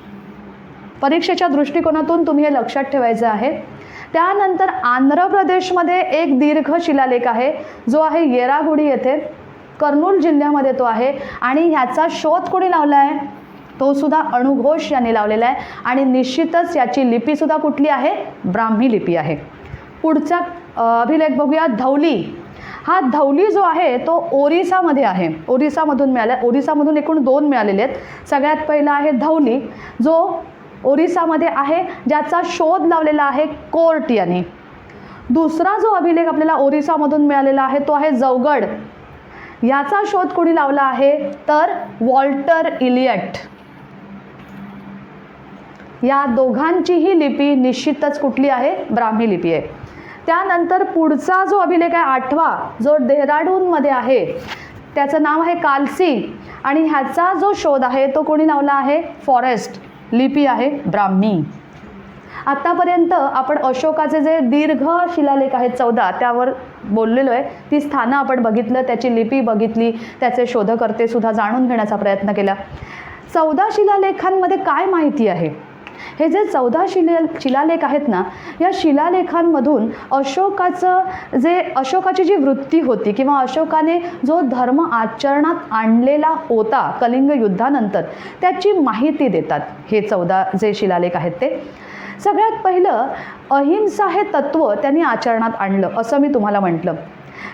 A: परीक्षेच्या दृष्टिकोनातून तुम्ही हे लक्षात ठेवायचं आहे. त्यानंतर आंध्र प्रदेशमध्ये एक दीर्घ शिलालेख आहे जो आहे येरागुडी येथे, कर्नूल जिल्ह्यामध्ये तो आहे आणि ह्याचा शोध कोणी लावला आहे? तो सुद्धा अणुघोष यांनी लावलेला आहे आणि निश्चितच याची लिपीसुद्धा कुठली आहे? ब्राह्मी लिपी आहे. पुढचा अभिलेख बघूया, धौली. हा धौली जो आहे तो ओरिसामध्ये आहे, ओरिसामधून मिळाला. ओरिसामधून एकूण 2 मिळालेले आहेत. सगळ्यात पहिला आहे धौली जो ओरिसामध्ये आहे, ज्याचा शोध लावलेला आहे कोर्ट यांनी. दुसरा जो अभिलेख आपल्याला ओरिसामधून मिळालेला आहे तो आहे जौगड. याचा शोध कोणी लावला आहे? तर वॉल्टर इलियट. या दोघांचीही लिपी निश्चितच कुठली आहे? ब्राह्मी लिपी आहे. त्यानंतर पुढचा जो अभिलेख आहे 8वा, जो डेहराडूनमध्ये आहे, त्याचं नाव आहे कालसी आणि ह्याचा जो शोध आहे तो कोणी लावला आहे? फॉरेस्ट. लिपी आहे ब्राह्मी. आत्तापर्यंत आपण अशोकाचे जे दीर्घ शिलालेख आहेत 14 त्यावर बोललेलो आहे. ती स्थानं आपण बघितलं, त्याची लिपी बघितली, त्याचे शोधकर्ते सुद्धा जाणून घेण्याचा प्रयत्न केला. 14 शिलालेखांमध्ये काय माहिती आहे? हे जे 14 शिलालेख आहेत ना, या शिलालेखांमधून अशोकाची जी वृत्ती होती किंवा अशोकाने जो धर्म आचरणात आणलेला होता कलिंग युद्धानंतर, त्याची माहिती देतात हे 14 जे शिलालेख आहेत ते. सगळ्यात पहिलं अहिंसा हे तत्त्व त्यांनी आचरणात आणलं असं मी तुम्हाला म्हटलं.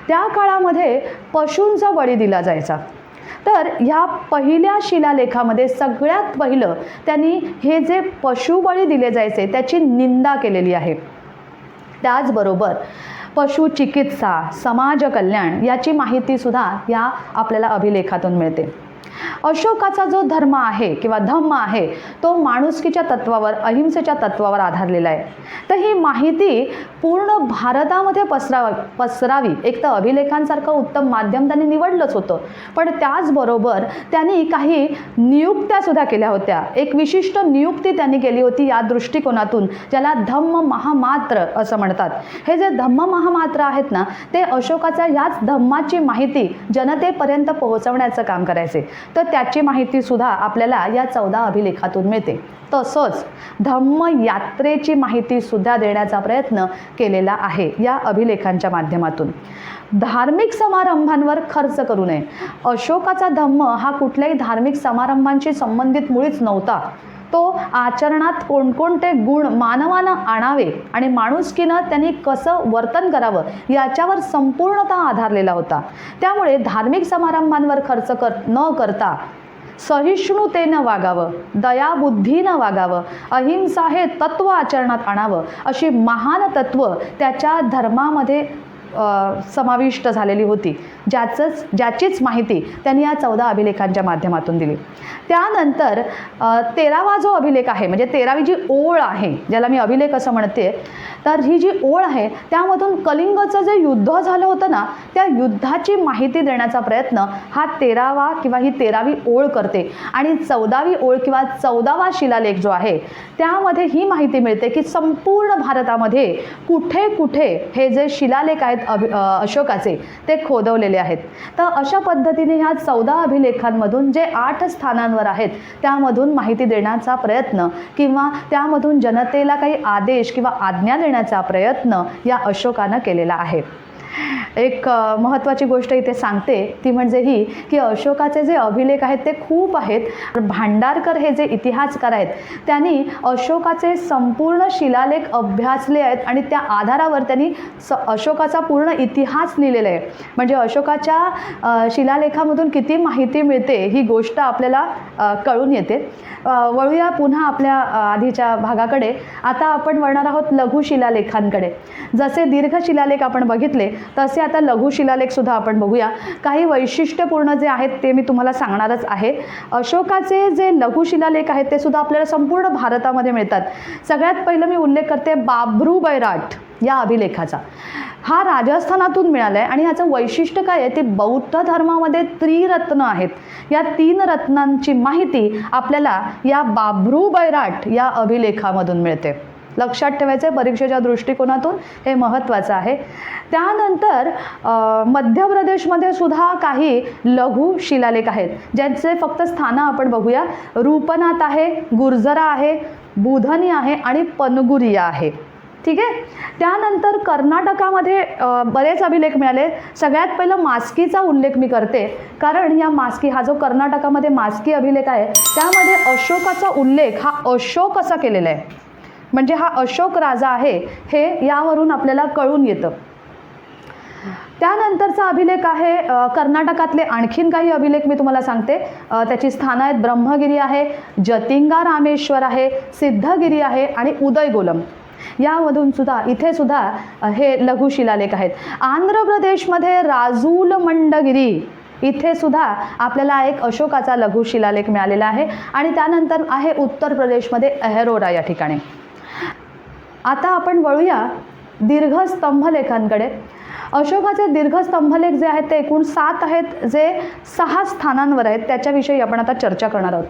A: त्या काळामध्ये पशूंचा बळी दिला जायचा. तर ह्या पहिल्या शिलालेखामध्ये सगळ्यात पहिलं त्यांनी हे जे पशुबळी दिले जायचे त्याची निंदा केलेली आहे. त्याचबरोबर पशुचिकित्सा, समाज कल्याण याची माहितीसुद्धा या आपल्याला अभिलेखातून मिळते. अशोकाचा जो धर्म आहे किंवा धम्म आहे तो माणुसकीच्या तत्वावर, अहिंसेच्या तत्वावर आधारलेला आहे. तर ही माहिती पूर्ण भारतामध्ये पसरावी. एक तर अभिलेखांसारखं उत्तम माध्यम त्यांनी निवडलंच होतं, पण त्याचबरोबर त्यांनी काही नियुक्त्यासुद्धा केल्या होत्या. एक विशिष्ट नियुक्ती त्यांनी केली होती या दृष्टिकोनातून, ज्याला धम्म महामात्र असं म्हणतात. हे जे धम्म महामात्र आहेत ना, ते अशोकाच्या याच धम्माची माहिती जनतेपर्यंत पोहोचवण्याचं काम करायचे. तर त्याची माहितीसुद्धा आपल्याला या 14 अभिलेखातून मिळते. तसंच धम्म यात्रेची माहितीसुद्धा देण्याचा प्रयत्न केलेला आहे या अभिलेखांच्या माध्यमातून. धार्मिक समारंभांवर खर्च करू नये. अशोकाचा धम्म हा कुठल्याही धार्मिक समारंभांशी संबंधित मुळीच नव्हता. तो आचरणात कोणकोणते गुण मानवानं आणावे आणि माणुसकीनं त्यांनी कसं वर्तन करावं याच्यावर संपूर्णतः आधारलेला होता. त्यामुळे धार्मिक समारंभांवर खर्च न करता सहिष्णुतेनं वागावं, दयाबुद्धीनं वागावं, अहिंसा हे तत्त्व आचरणात आणावं, अशी महान तत्त्व त्याच्या धर्मामध्ये समाविष्ट झालेली होती, ज्याचीच माहिती त्यांनी या 14 अभिलेखांच्या माध्यमातून दिली. त्यानंतर 13वा जो अभिलेख आहे, म्हणजे 13वी जी ओळ आहे, ज्याला मी अभिलेख असं म्हणते, तर ही जी ओळ आहे त्यामधून कलिंगचं जे युद्ध झालं होतं ना, त्या युद्धाची माहिती देण्याचा प्रयत्न हा 13वा किंवा ही 13वी ओळ करते. आणि 14वी ओळ किंवा 14वा शिलालेख जो आहे त्यामध्ये ही माहिती मिळते की संपूर्ण भारतामध्ये कुठे कुठे हे जे शिलालेख आहेत अशोकाचे ते खोदवलेले आहेत. तर अशा पद्धतीने ह्या 14 अभिलेखांमधून जे 8 स्थानांवर आहेत त्यामधून माहिती देण्याचा प्रयत्न किंवा त्यामधून जनतेला काही आदेश किंवा आज्ञा देण्याचा प्रयत्न या अशोकानं केलेला आहे. एक महत्त्वाची गोष्ट इथे सांगते ती म्हणजे ही की अशोकाचे जे अभिलेख आहेत ते खूप आहेत. भांडारकर हे जे इतिहासकार आहेत त्यांनी अशोकाचे संपूर्ण शिलालेख अभ्यासले आहेत आणि त्या आधारावर त्यांनी अशोकाचा पूर्ण इतिहास लिहिलेला आहे. म्हणजे अशोकाच्या शिलालेखामधून किती माहिती मिळते ही गोष्ट आपल्याला कळून येते. वळूया पुन्हा आपल्या आधीच्या भागाकडे. आता आपण वळणार आहोत लघु शिलालेखांकडे. जसे दीर्घ शिलालेख आपण बघितले तसे आता लघु शिलालेखसुद्धा आपण बघूया. काही वैशिष्ट्यपूर्ण जे आहेत ते मी तुम्हाला सांगणारच आहे. अशोकाचे जे लघु शिलालेख आहेत ते सुद्धा आपल्याला संपूर्ण भारतामध्ये मिळतात. सगळ्यात पहिलं मी उल्लेख करते बाब्रू बैराट या अभिलेखाचा. हा राजस्थानातून मिळाला आहे आणि ह्याचं वैशिष्ट्य काय आहे ते बौद्ध धर्मामध्ये त्रिरत्न आहेत. या 3 रत्नांची माहिती आपल्याला या बाब्रू बैराट या अभिलेखामधून मिळते. लक्षात ठेवायचं आहे, परीक्षेच्या दृष्टिकोनातून हे महत्त्वाचं आहे. त्यानंतर मध्य प्रदेशमध्ये सुद्धा काही लघु शिलालेख आहेत ज्यांचे फक्त स्थानं आपण बघूया. रूपनाथ आहे, गुर्जरा आहे, बुधनी आहे आणि पनगुरिया आहे. ठीक आहे. त्यानंतर कर्नाटकामध्ये बरेच अभिलेख मिळाले. सगळ्यात पहिलं मास्कीचा उल्लेख मी करते कारण या मास्की हा जो कर्नाटकामध्ये मास्की अभिलेख आहे त्यामध्ये अशोकाचा उल्लेख हा अशोक असा केलेला आहे. म्हणजे हा अशोक राजा आहे हे यावरून आपल्याला कळून येतं. त्यानंतरचा अभिलेख आहे कर्नाटकातले आणखीन काही अभिलेख मी तुम्हाला सांगते. त्याची स्थानं आहेत ब्रह्मगिरी आहे, जतिंगा रामेश्वर आहे, सिद्धगिरी आहे आणि उदयगोलम. यामधून सुद्धा इथे सुद्धा हे लघु शिलालेख आहेत. आंध्र प्रदेशमध्ये राजूल मंडगिरी इथे सुद्धा आपल्याला एक अशोकाचा लघु शिलालेख मिळालेला आहे. आणि त्यानंतर आहे उत्तर प्रदेशमध्ये अहेरोरा या ठिकाणी. आता आपण वळूया दीर्घ स्तंभलेखांकडे. अशोकाचे दीर्घ स्तंभलेख जे आहेत ते एकूण 7 आहेत जे 6 स्थानांवर आहेत. त्याच्याविषयी आपण आता चर्चा करणार आहोत.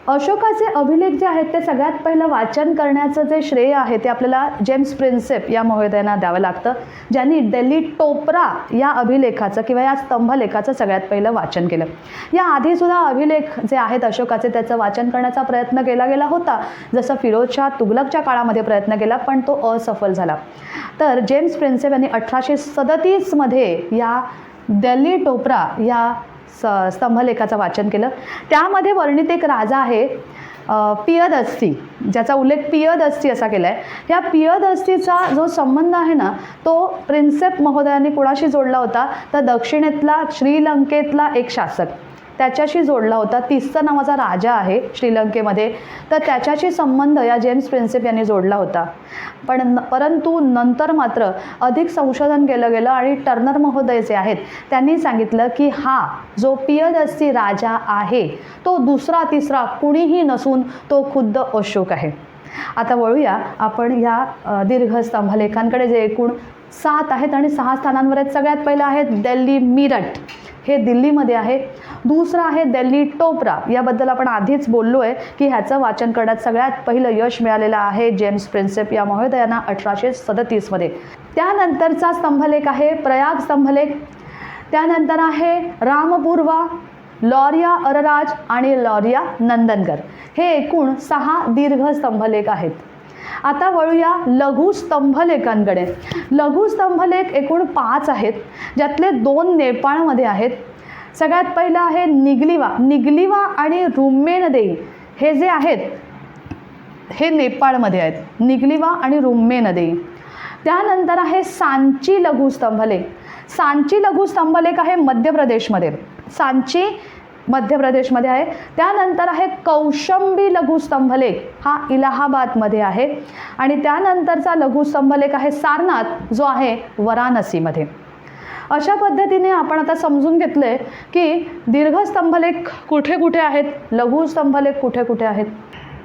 A: अशोकाचे अभिलेख जे आहेत ते सगळ्यात पहिलं वाचन करण्याचं जे श्रेय आहे ते आपल्याला जेम्स प्रिन्सेप या महोदयांना द्यावं लागतं, ज्यांनी दिल्ली टोपरा या अभिलेखाचं किंवा या स्तंभलेखाचं सगळ्यात पहिलं वाचन केलं. या आधीसुद्धा अभिलेख जे आहेत अशोकाचे त्याचं वाचन करण्याचा प्रयत्न केला गेला होता, जसं फिरोजशाह तुघलकच्या काळामध्ये प्रयत्न केला पण तो असफल झाला. तर जेम्स प्रिन्सेप यांनी 1837मध्ये या दिल्ली टोपरा या स्तंभलेखाचं वाचन केलं. त्यामध्ये वर्णित एक राजा आहे पियदस्ती, ज्याचा उल्लेख पियदस्ती असा केला आहे. या पियदस्तीचा जो संबंध आहे ना तो प्रिन्सेप महोदयांनी कुणाशी जोडला होता तर दक्षिणेतला श्रीलंकेतला एक शासक त्याच्याशी जोडला होता. तिस्सा नावाचा राजा आहे श्रीलंकेमध्ये, तर त्याच्याशी संबंध या जेम्स प्रिन्सेप यांनी जोडला होता. परंतु नंतर मात्र अधिक संशोधन केलं गेलं आणि टर्नर महोदय जे आहेत त्यांनी सांगितलं की हा जो पियदस्ती राजा आहे तो दुसरा तिसरा कुणीही नसून तो खुद्द अशोक आहे. आता वळूया आपण या दीर्घ स्तंभलेखांकडे जे एकूण 7 आहेत आणि 6 स्थानांवर आहेत. सगळ्यात पहिलं आहे दिल्ली मीरठ, हे दिल्लीमध्ये आहे. दुसरं आहे दिल्ली टोपरा, याबद्दल आपण आधीच बोललो आहे की ह्याचं वाचन करण्यात सगळ्यात पहिलं यश मिळालेलं आहे जेम्स प्रिन्सेप या महोदयांना 1837मध्ये. त्यानंतरचा स्तंभलेख आहे प्रयाग स्तंभलेख. त्यानंतर आहे रामपूर्वा, लौर्या अरराज आणि लौर्या नंदनगर. हे एकूण 6 दीर्घ स्तंभलेख आहेत. आता वळूया लघु स्तंभलेखांकडे. लघु स्तंभलेख एकूण 5 आहेत, ज्यातले 2 नेपाळमध्ये आहेत. सगळ्यात पहिलं आहे निगलिवा आणि रुम्मेनदेई हे जे आहेत हे नेपाळमध्ये आहेत, निगलिवा आणि रुम्मेनदेई. त्यानंतर आहे सांची लघु स्तंभलेख. सांची लघु स्तंभलेख आहे मध्य प्रदेशमध्ये, सांची मध्य प्रदेशमध्ये आहे. त्यानंतर आहे कौशंबी लघु स्तंभलेख, हा इलाहाबादमध्ये आहे. आणि त्यानंतरचा लघु स्तंभलेख आहे सारनाथ, जो आहे वाराणसीमध्ये. अशा पद्धतीने आपण आता समजून घेतले की दीर्घ स्तंभलेख कुठे कुठे आहेत, लघु स्तंभलेख कुठे कुठे आहेत.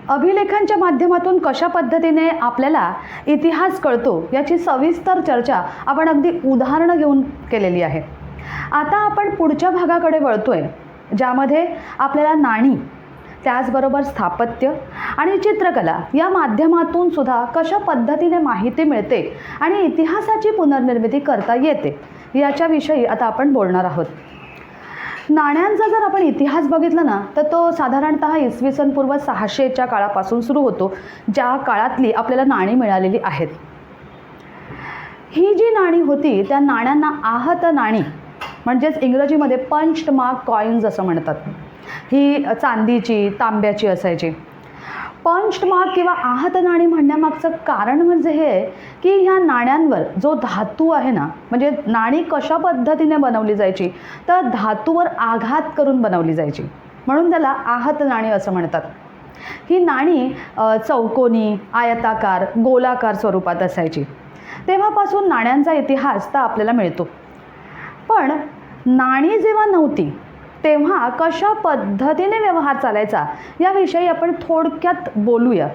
A: अभिलेखांच्या माध्यमातून कशा पद्धतीने आपल्याला इतिहास कळतो याची सविस्तर चर्चा आपण अगदी उदाहरणं घेऊन केलेली आहे. आता आपण पुढच्या भागाकडे वळतोय, ज्यामध्ये आपल्याला नाणी, त्याचबरोबर स्थापत्य आणि चित्रकला या माध्यमातून सुद्धा कशा पद्धतीने माहिती मिळते आणि इतिहासाची पुनर्निर्मिती करता येते याच्याविषयी आता आपण बोलणार आहोत. नाण्यांचा जर आपण इतिहास बघितला ना तर तो साधारणतः इसवी सन पूर्व 600च्या काळापासून सुरू होतो, ज्या काळातली आपल्याला नाणी मिळालेली आहेत. ही जी नाणी होती त्या नाण्यांना आहत नाणी म्हणजेच इंग्रजीमध्ये पंच्ड मार्क कॉईन्स असं म्हणतात. ही चांदीची, तांब्याची असायची. पंच्ड मार्क किंवा आहत नाणी म्हणण्यामागचं कारण म्हणजे हे की ह्या नाण्यांवर जो धातू आहे ना, म्हणजे नाणी कशा पद्धतीने बनवली जायची तर धातूवर आघात करून बनवली जायची, म्हणून त्याला आहत नाणी असं म्हणतात. ही नाणी चौकोनी, आयताकार, गोलाकार स्वरूपात असायची. तेव्हापासून नाण्यांचा इतिहास तर आपल्याला मिळतो. पण नाणी जेव्हा नव्हती तेव्हा कशा पद्धतीने व्यवहार चालायचा याविषयी आपण थोडक्यात बोलूया.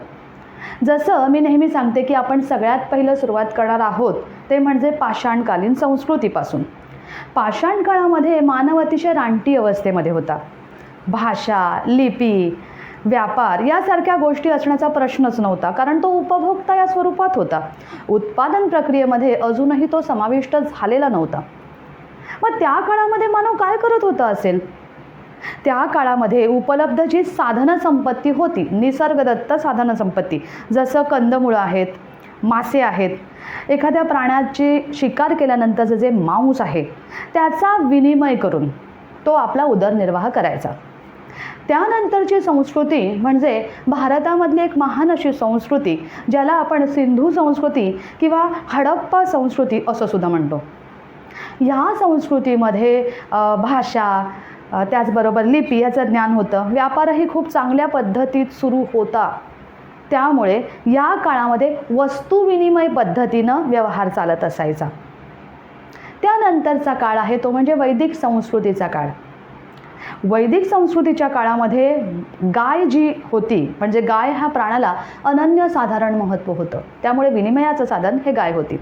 A: जसं मी नेहमी सांगते की आपण सगळ्यात पहिलं सुरुवात करणार आहोत ते म्हणजे पाषाणकालीन संस्कृतीपासून. पाषाण काळामध्ये मानव अतिशय रानटी अवस्थेमध्ये होता. भाषा, लिपी, व्यापार यासारख्या गोष्टी असण्याचा प्रश्नच नव्हता, कारण तो उपभोक्ता या स्वरूपात होता. उत्पादन प्रक्रियेमध्ये अजूनही तो समाविष्ट झालेला नव्हता. मग त्या काळामध्ये मानव काय करत होता असेल? त्या काळामध्ये उपलब्ध जी साधनसंपत्ती होती, निसर्गदत्त साधनसंपत्ती, जसं कंदमुळं आहेत, मासे आहेत, एखाद्या प्राण्याची शिकार केल्यानंतरचं जे मांस आहे त्याचा विनिमय करून तो आपला उदरनिर्वाह करायचा. त्यानंतरची संस्कृती म्हणजे भारतामधली एक महान अशी संस्कृती ज्याला आपण सिंधू संस्कृती किंवा हडप्पा संस्कृती असं सुद्धा म्हणतो. ह्या संस्कृतीमध्ये भाषा, त्याचबरोबर लिपी याचं ज्ञान होतं. व्यापारही खूप चांगल्या पद्धतीत सुरू होता. त्यामुळे या काळामध्ये वस्तू विनिमय पद्धतीनं व्यवहार चालत असायचा. त्यानंतरचा काळ आहे तो म्हणजे वैदिक संस्कृतीचा काळ. वैदिक संस्कृतीच्या काळामध्ये गाय जी होती, म्हणजे गाय ह्या प्राण्याला अनन्यसाधारण महत्त्व होतं, त्यामुळे विनिमयाचं साधन हे गाय होती.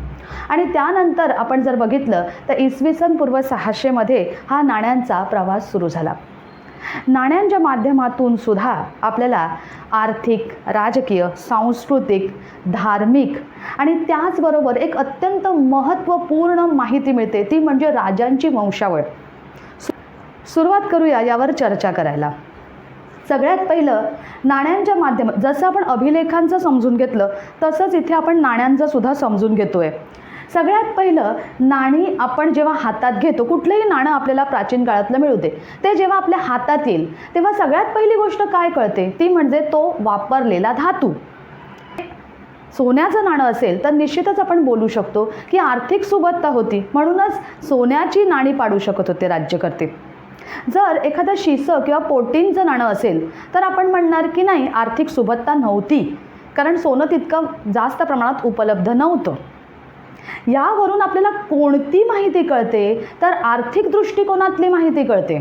A: आणि त्यानंतर आपण जर बघितलं तर इसवी सन पूर्व 600 हा नाण्यांचा प्रवास सुरू झाला. नाण्यांच्या माध्यमातून सुद्धा आपल्याला आर्थिक, राजकीय, सांस्कृतिक, धार्मिक आणि त्याचबरोबर एक अत्यंत महत्त्वपूर्ण माहिती मिळते, ती म्हणजे राजांची वंशावळ. सुरुवात करूया यावर चर्चा करायला. सगळ्यात पहिलं नाण्यांच्या माध्यमात, जसं आपण अभिलेखांचं समजून घेतलं तसंच इथे आपण नाण्यांचं सुद्धा समजून घेतोय. सगळ्यात पहिलं नाणी आपण जेव्हा हातात घेतो, कुठलंही नाणं आपल्याला प्राचीन काळातलं मिळू दे, ते जेव्हा आपल्या हातात येईल तेव्हा सगळ्यात पहिली गोष्ट काय कळते ती म्हणजे तो वापरलेला धातू. सोन्याचं नाणं असेल तर निश्चितच आपण बोलू शकतो की आर्थिक सुबत्ता होती, म्हणूनच सोन्याची नाणी पाडू शकत होते राज्यकर्ते. जर एखादं शिसं किंवा पोटींचं नाणं असेल तर आपण म्हणणार की नाही, आर्थिक सुबत्ता नव्हती, कारण सोनं तितकं जास्त प्रमाणात उपलब्ध नव्हतं. यावरून आपल्याला कोणती माहिती कळते तर आर्थिक दृष्टिकोनातली माहिती कळते.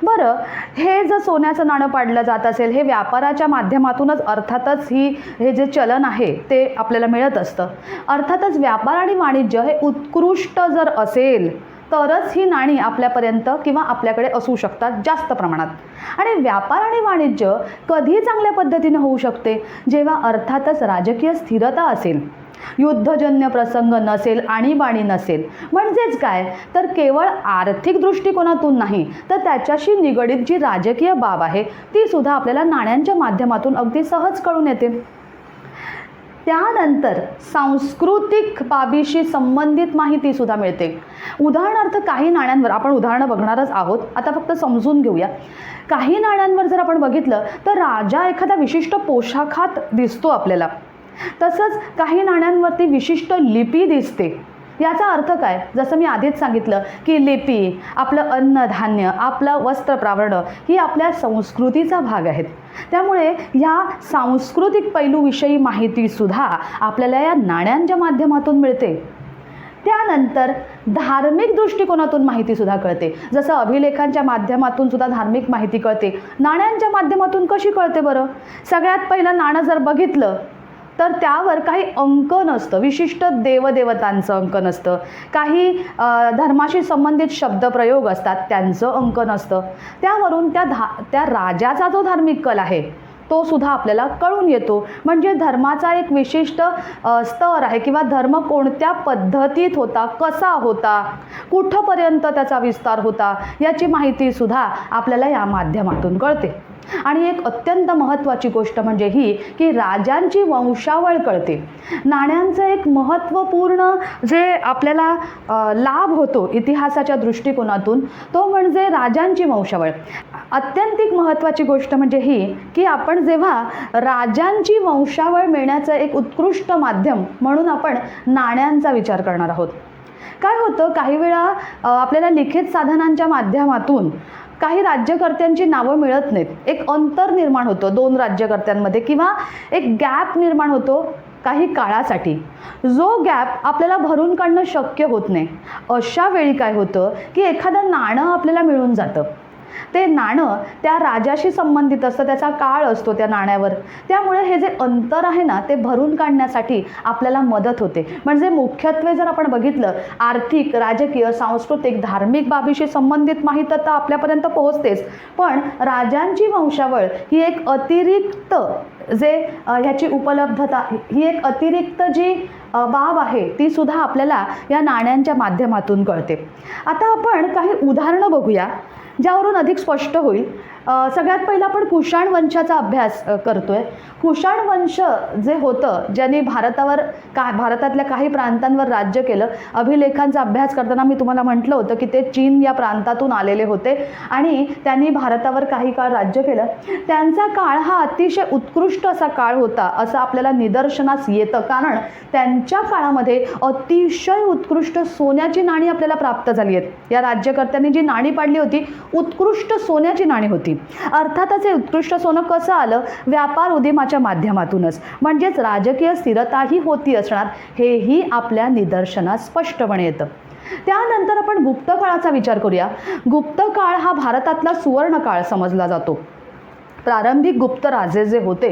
A: बरं, हे जर सोन्याचं नाणं पाडलं जात असेल, हे व्यापाराच्या माध्यमातूनच अर्थातच हे जे चलन आहे ते आपल्याला मिळत असतं. अर्थातच व्यापार आणि वाणिज्य हे उत्कृष्ट जर असेल तरच ही नाणी आपल्यापर्यंत किंवा आपल्याकडे असू शकतात जास्त प्रमाणात. आणि व्यापार आणि वाणिज्य कधी चांगल्या पद्धतीने होऊ शकते जेव्हा अर्थातच राजकीय स्थिरता असेल, युद्धजन्य प्रसंग नसेल, आणीबाणी नसेल. म्हणजेच काय तर केवळ आर्थिक दृष्टिकोनातून नाही तर त्याच्याशी निगडीत जी राजकीय बाब आहे ती सुद्धा आपल्याला नाण्यांच्या माध्यमातून अगदी सहज कळून येते. त्यानंतर सांस्कृतिक बाबीशी संबंधित माहिती सुद्धा मिळते. उदाहरणार्थ काही नाण्यांवर आपण उदाहरणं बघणारच आहोत, आता फक्त समजून घेऊया. काही नाण्यांवर जर आपण बघितलं तर राजा एखादा विशिष्ट पोशाखात दिसतो आपल्याला. तसंच काही नाण्यांवरती विशिष्ट लिपी दिसते. याचा अर्थ काय, जसं मी आधीच सांगितलं की लिपी, आपलं अन्नधान्य, आपलं वस्त्रप्रावरण ही आपल्या संस्कृतीचा भाग आहेत. त्यामुळे ह्या सांस्कृतिक पैलूविषयी माहितीसुद्धा आपल्याला या नाण्यांच्या माध्यमातून मिळते. त्यानंतर धार्मिक दृष्टिकोनातून माहितीसुद्धा कळते. जसं अभिलेखांच्या माध्यमातून सुद्धा धार्मिक माहिती कळते, नाण्यांच्या माध्यमातून कशी कळते बरं? सगळ्यात पहिलं नाणं जर बघितलं तर त्यावर काही अंक नसतं, विशिष्ट देवदेवतांचं अंक नसतं, काही धर्माशी संबंधित शब्दप्रयोग असतात त्यांचं अंक नसतं. त्यावरून त्या राजाचा जो धार्मिक कल आहे तो सुद्धा आपल्याला कळून येतो. म्हणजे धर्माचा एक विशिष्ट स्तर आहे किंवा धर्म कोणत्या पद्धतीत होता, कसा होता, कुठंपर्यंत त्याचा विस्तार होता याची माहितीसुद्धा आपल्याला या माध्यमातून कळते. आणि एक अत्यंत महत्त्वाची गोष्ट म्हणजे ही की राजांची वंशावळ कळते. नाण्यांचं एक महत्त्वपूर्ण जे आपल्याला लाभ होतो इतिहासाच्या दृष्टिकोनातून तो म्हणजे राजांची वंशावळ. अत्यंतिक महत्त्वाची गोष्ट म्हणजे ही की आपण जेव्हा राजांची वंशावळ मिळण्याचं एक उत्कृष्ट माध्यम म्हणून आपण नाण्यांचा विचार करणार आहोत. काय होतं, काही वेळा आपल्याला लिखित साधनांच्या माध्यमातून काही राज्यकर्त्यांची नावं मिळत नाहीत. एक अंतर निर्माण होतं दोन राज्यकर्त्यांमध्ये किंवा एक गॅप निर्माण होतो काही काळासाठी. जो गॅप आपल्याला भरून काढणं शक्य होत नाही. अशा वेळी काय होतं की एखादं नाणं आपल्याला मिळून जातं. ते नाणं त्या राजाशी संबंधित असतं, त्याचा काळ असतो त्या नाण्यावर. त्यामुळे हे जे अंतर आहे ना ते भरून काढण्यासाठी आपल्याला मदत होते. म्हणजे मुख्यत्वे जर आपण बघितलं आर्थिक, राजकीय, सांस्कृतिक, धार्मिक बाबीशी संबंधित माहिती तर आपल्यापर्यंत पोहोचतेच, पण राजांची वंशावळ ही एक अतिरिक्त जे ह्याची उपलब्धता, ही एक अतिरिक्त जी बाब आहे ती सुद्धा आपल्याला या नाण्यांच्या माध्यमातून कळते. आता आपण काही उदाहरणं बघूया ज्यावरून अधिक स्पष्ट होईल. सगळ्यात पहिला आपण कुशाण वंशाचा अभ्यास करतोय. कुशाण वंश जे होतं ज्यांनी भारतातल्या काही प्रांतांवर राज्य केलं. अभिलेखांचा अभ्यास करताना मी तुम्हाला म्हटलं होतं की ते चीन या प्रांतातून आलेले होते आणि त्यांनी भारतावर काही काळ राज्य केलं. त्यांचा काळ हा अतिशय उत्कृष्ट असा काळ होता असं आपल्याला निदर्शनास येतं, कारण त्यांच्या काळामध्ये अतिशय उत्कृष्ट सोन्याची नाणी आपल्याला प्राप्त झाली आहेत. या राज्यकर्त्यांनी जी नाणी पाडली होती उत्कृष्ट सोन्याची नाणी होती. अर्थातच हे उत्कृष्ट सोनं कसं आलं, व्यापार उद्यमाच्या माध्यमातूनच. म्हणजेच राजकीय स्थिरताही होती असणार हेही आपल्या निदर्शनास स्पष्टपणे येतं. त्यानंतर आपण गुप्त काळाचा विचार करूया. गुप्त काळ हा भारतातला सुवर्ण काळ समजला जातो. प्रारंभिक गुप्त राजे जे होते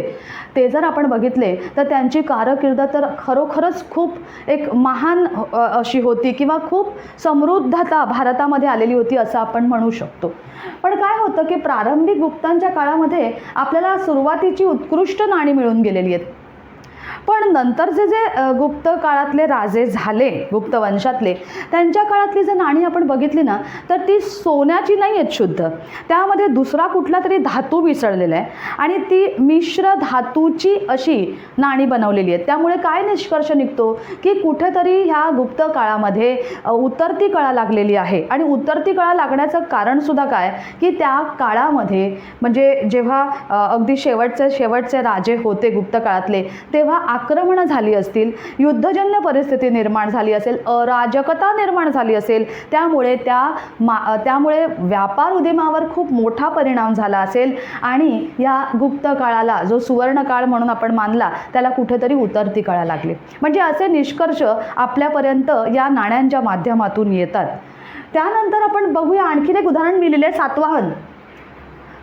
A: ते जर आपण बघितले तर त्यांची कारकीर्द तर खरोखरच खूप एक महान अशी होती किंवा खूप समृद्धता भारतामध्ये आलेली होती असं आपण म्हणू शकतो. पण काय होतं की प्रारंभिक गुप्तांच्या काळामध्ये आपल्याला सुरुवातीची उत्कृष्ट नाणी मिळून गेलेली आहेत. पण नंतरचे जे गुप्त काळातले राजे झाले गुप्त वंशातले, त्यांच्या काळातली जर नाणी आपण बघितली ना तर ती सोन्याची नाही आहेत शुद्ध, त्यामध्ये दुसरा कुठला तरी धातू मिसळलेला आहे आणि ती मिश्र धातूची अशी नाणी बनवलेली आहेत. त्यामुळे काय निष्कर्ष निघतो की कुठेतरी ह्या गुप्त काळामध्ये उतरती कळा लागलेली आहे. आणि उतरती कळा लागण्याचं कारण सुद्धा काय की त्या काळामध्ये म्हणजे जेव्हा अगदी शेवटचे राजे होते गुप्त काळातले तेव्हा आक्रमणं झाली असतील, युद्धजन्य परिस्थिती निर्माण झाली असेल, अराजकता निर्माण झाली असेल, त्यामुळे व्यापार उद्यमावर खूप मोठा परिणाम झाला असेल आणि या गुप्त काळाला जो सुवर्ण काळ म्हणून आपण मानला त्याला कुठेतरी उतरती कळा लागली. म्हणजे असे निष्कर्ष आपल्यापर्यंत या नाण्यांच्या माध्यमातून येतात. त्यानंतर आपण बघूया आणखीन एक उदाहरण मी लिहिले सातवाहन.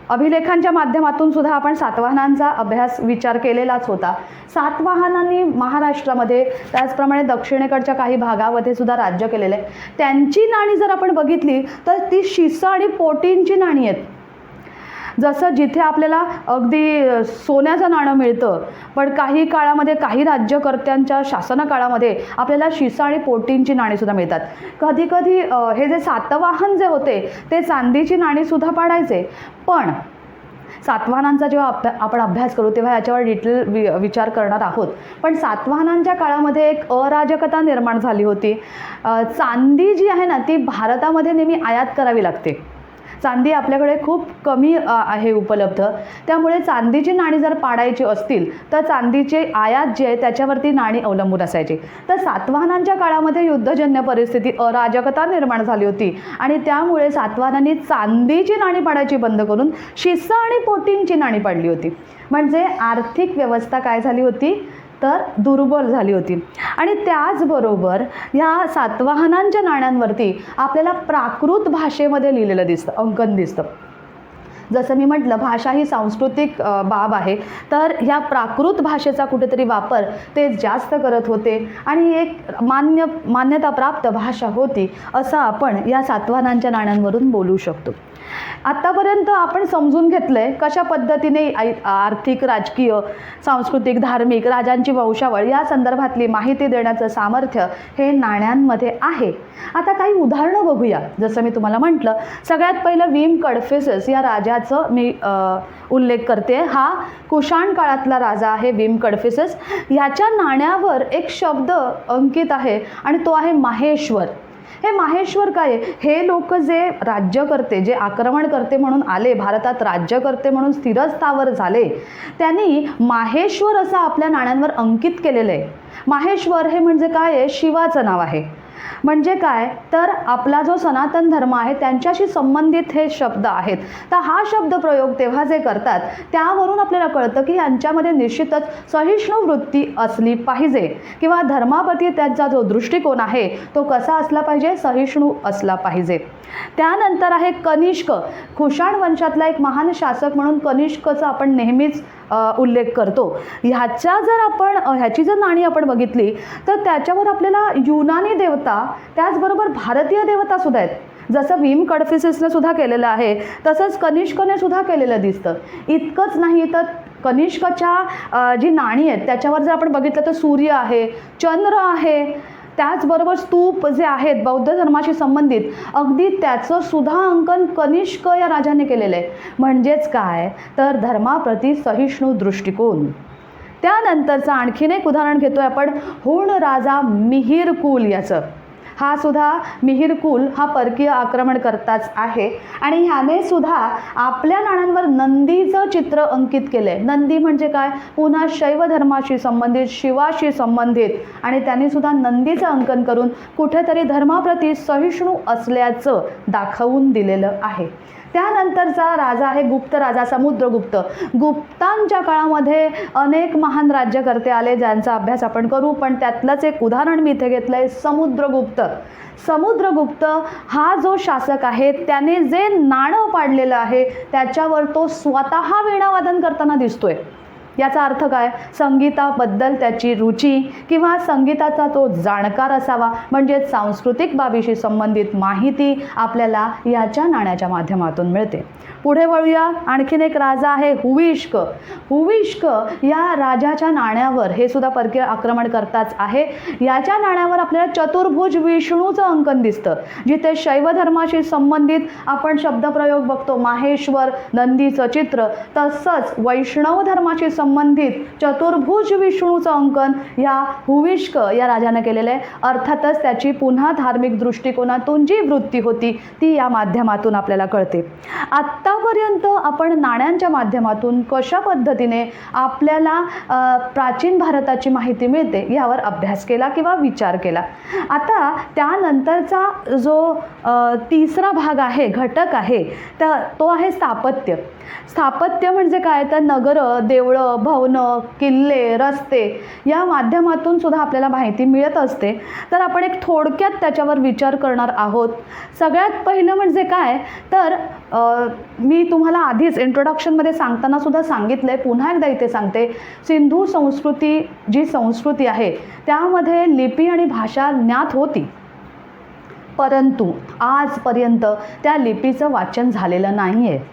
A: अभिलेखांच्या माध्यमातून सुद्धा आपण सातवाहनांचा अभ्यास विचार केलेलाच होता. सातवाहनांनी महाराष्ट्रामध्ये त्याचप्रमाणे दक्षिणेकडच्या काही भागामध्ये सुद्धा राज्य केलेलं आहे. त्यांची नाणी जर आपण बघितली तर ती शिसा आणि पोटींची नाणी आहेत. जसं जिथे आपल्याला अगदी सोन्याचं नाणं मिळतं पण काही काळामध्ये काही राज्यकर्त्यांच्या शासनकाळामध्ये आपल्याला शिसा आणि पोटींची नाणीसुद्धा मिळतात. कधी कधी हे जे सातवाहन जे होते ते चांदीची नाणीसुद्धा पाडायचे. पण सातवाहनांचा जेव्हा आपण अभ्यास करू तेव्हा याच्यावर डिटेल विचार करणार आहोत. पण सातवाहनांच्या काळामध्ये एक अराजकता निर्माण झाली होती. चांदी जी आहे ना ती भारतामध्ये नेहमी आयात करावी लागते. चांदी आपल्याकडे खूप कमी आहे उपलब्ध, त्यामुळे चांदीची नाणी जर पाडायची असतील तर चांदीचे आयात जे आहे त्याच्यावरती नाणी अवलंबून असायची. तर सातवाहनांच्या काळामध्ये युद्धजन्य परिस्थिती, अराजकता निर्माण झाली होती आणि त्यामुळे सातवाहनांनी चांदीची नाणी पाडायची बंद करून शिसा आणि पोटींची नाणी पाडली होती. म्हणजे आर्थिक व्यवस्था काय झाली होती तर दुर्बल झाली होती. आणि त्याचबरोबर या सातवाहनांच्या नाण्यांवरती आपल्याला प्राकृत भाषेमध्ये लिहिलेलं दिसतं, अंकन दिसतं. जसं मी म्हटलं भाषा ही सांस्कृतिक बाब आहे, तर ह्या प्राकृत भाषेचा कुठेतरी वापर ते जास्त करत होते आणि एक मान्यताप्राप्त भाषा होती असं आपण या सातवाहनांच्या नाण्यांवरून बोलू शकतो. आत्तापर्यंत आपण समजून घेतलं आहे कशा पद्धतीने आर्थिक, राजकीय, सांस्कृतिक, धार्मिक, राजांची वंशावळ या संदर्भातली माहिती देण्याचं सामर्थ्य हे नाण्यांमध्ये आहे. आता काही उदाहरणं बघूया. जसं मी तुम्हाला म्हटलं सगळ्यात पहिलं विम कडफिसेस या राजाचं मी उल्लेख करते. हा कुशाण काळातला राजा आहे भीम कडफिसेस. ह्याच्या नाण्यावर एक शब्द अंकित आहे आणि तो आहे माहेश्वर. हे माहेश्वर काय आहे? हे लोक जे राज्यकर्ते, जे आक्रमणकर्ते म्हणून आले, भारतात राज्यकर्ते म्हणून स्थिरस्थावर झाले, त्यांनी माहेश्वर असं आपल्या नाण्यांवर अंकित केलेलं आहे. माहेश्वर हे म्हणजे काय आहे? शिवाचं नाव आहे. म्हणजे काय तर आपला जो सनातन धर्म आहे त्यांच्याशी संबंधित हे शब्द आहेत. तर हा शब्द प्रयोग तेव्हा जे करतात त्यावरून आपल्याला कळतं की यांच्यामध्ये निश्चितच सहिष्णू वृत्ती असली पाहिजे किंवा धर्माप्रती त्यांचा जो दृष्टिकोन आहे तो कसा असला पाहिजे? सहिष्णू असला पाहिजे. त्यानंतर आहे कनिष्क. कुशाण वंशातला एक महान शासक म्हणून कनिष्कचा आपण नेहमीच उल्लेख करतो. ह्याची जर नाणी आपण बघितली तर त्याच्यावर आपल्याला युनानी देवता त्याचबरोबर भारतीय देवता सुद्धा आहेत. जसं भीम कडफिसेसने सुद्धा केलेलं आहे तसंच कनिष्कने सुद्धा केलेलं दिसतं. इतकंच नाही तर कनिष्कच्या जी नाणी आहेत त्याच्यावर जर आपण बघितलं तर सूर्य आहे, चंद्र आहे, त्याचबरोबर स्तूप जे आहेत बौद्ध धर्माशी संबंधित अगदी त्याचं सुद्धा अंकन कनिष्क या राजाने केलेलं आहे. म्हणजेच काय तर धर्माप्रती सहिष्णू दृष्टिकोन. त्यानंतरचं आणखीन एक उदाहरण घेतोय आपण हुण राजा मिहिर कुल याचं. हा सुद्धा मिहिर कुल हा परकीय आक्रमणकर्ताच आहे आणि ह्याने सुद्धा आपल्या नाण्यांवर नंदीचं चित्र अंकित केलं आहे. नंदी म्हणजे काय? पुन्हा शैव धर्माशी संबंधित, शिवाशी संबंधित आणि त्यांनी सुद्धा नंदीचं अंकन करून कुठेतरी धर्माप्रती सहिष्णू असल्याचं दाखवून दिलेलं आहे. त्यानंतरचा राजा आहे गुप्त राजा, समुद्रगुप्त. गुप्तांच्या काळामध्ये अनेक महान राज्यकर्ते आले ज्यांचा अभ्यास आपण करू, पण त्यातलंच एक उदाहरण मी इथे घेतलं आहे समुद्रगुप्त. समुद्रगुप्त हा जो शासक आहे त्याने जे नाणं पाडलेलं आहे त्याच्यावर तो स्वतः वीणावादन करताना दिसतोय. याचा अर्थ काय? संगीताबद्दल त्याची रुची किंवा संगीताचा तो जाणकार असावा, म्हणजे सांस्कृतिक बाबीशी संबंधित माहिती आपल्याला याच्या नाण्याच्या माध्यमातून मिळते. पुढे वळूया. आणखीन एक राजा आहे हुविष्क. हुविष्क या राजाच्या नाण्यावर, हे सुद्धा परकीय आक्रमणकर्ताच आहे, याच्या नाण्यावर आपल्याला चतुर्भुज विष्णूचं अंकन दिसतं. जिथे शैव धर्माशी संबंधित आपण शब्दप्रयोग बघतो माहेश्वर, नंदीचं चित्र, तसंच वैष्णव धर्माशी संबंधित चतुर्भुज विष्णूचं अंकन या हुविष्क या राजाने केलेलं आहे. अर्थातच त्याची पुन्हा धार्मिक दृष्टिकोनातून जी वृत्ती होती ती या माध्यमातून आपल्याला कळते. आत्तापर्यंत आपण नाण्यांच्या माध्यमातून कशा पद्धतीने आपल्याला प्राचीन भारताची माहिती मिळते यावर अभ्यास केला किंवा विचार केला. आता त्यानंतरचा जो तिसरा भाग आहे, घटक आहे, तर तो आहे स्थापत्य. स्थापत्य म्हणजे काय तर नगरं, देवळं, भवनं, किल्ले, रस्ते या माध्यमातून सुद्धा आपल्याला माहिती मिळत असते. तर आपण एक थोडक्यात त्याच्यावर विचार करणार आहोत. सगळ्यात पहिलं म्हणजे काय तर मी तुम्हाला आधीच इंट्रोडक्शनमध्ये सांगताना सुद्धा सांगितलं आहे, पुन्हा एकदा इथे सांगते. सिंधू संस्कृती जी संस्कृती आहे त्यामध्ये लिपी आणि भाषा ज्ञात होती, परंतु आजपर्यंत त्या लिपीचं वाचन झालेलं नाही आहे.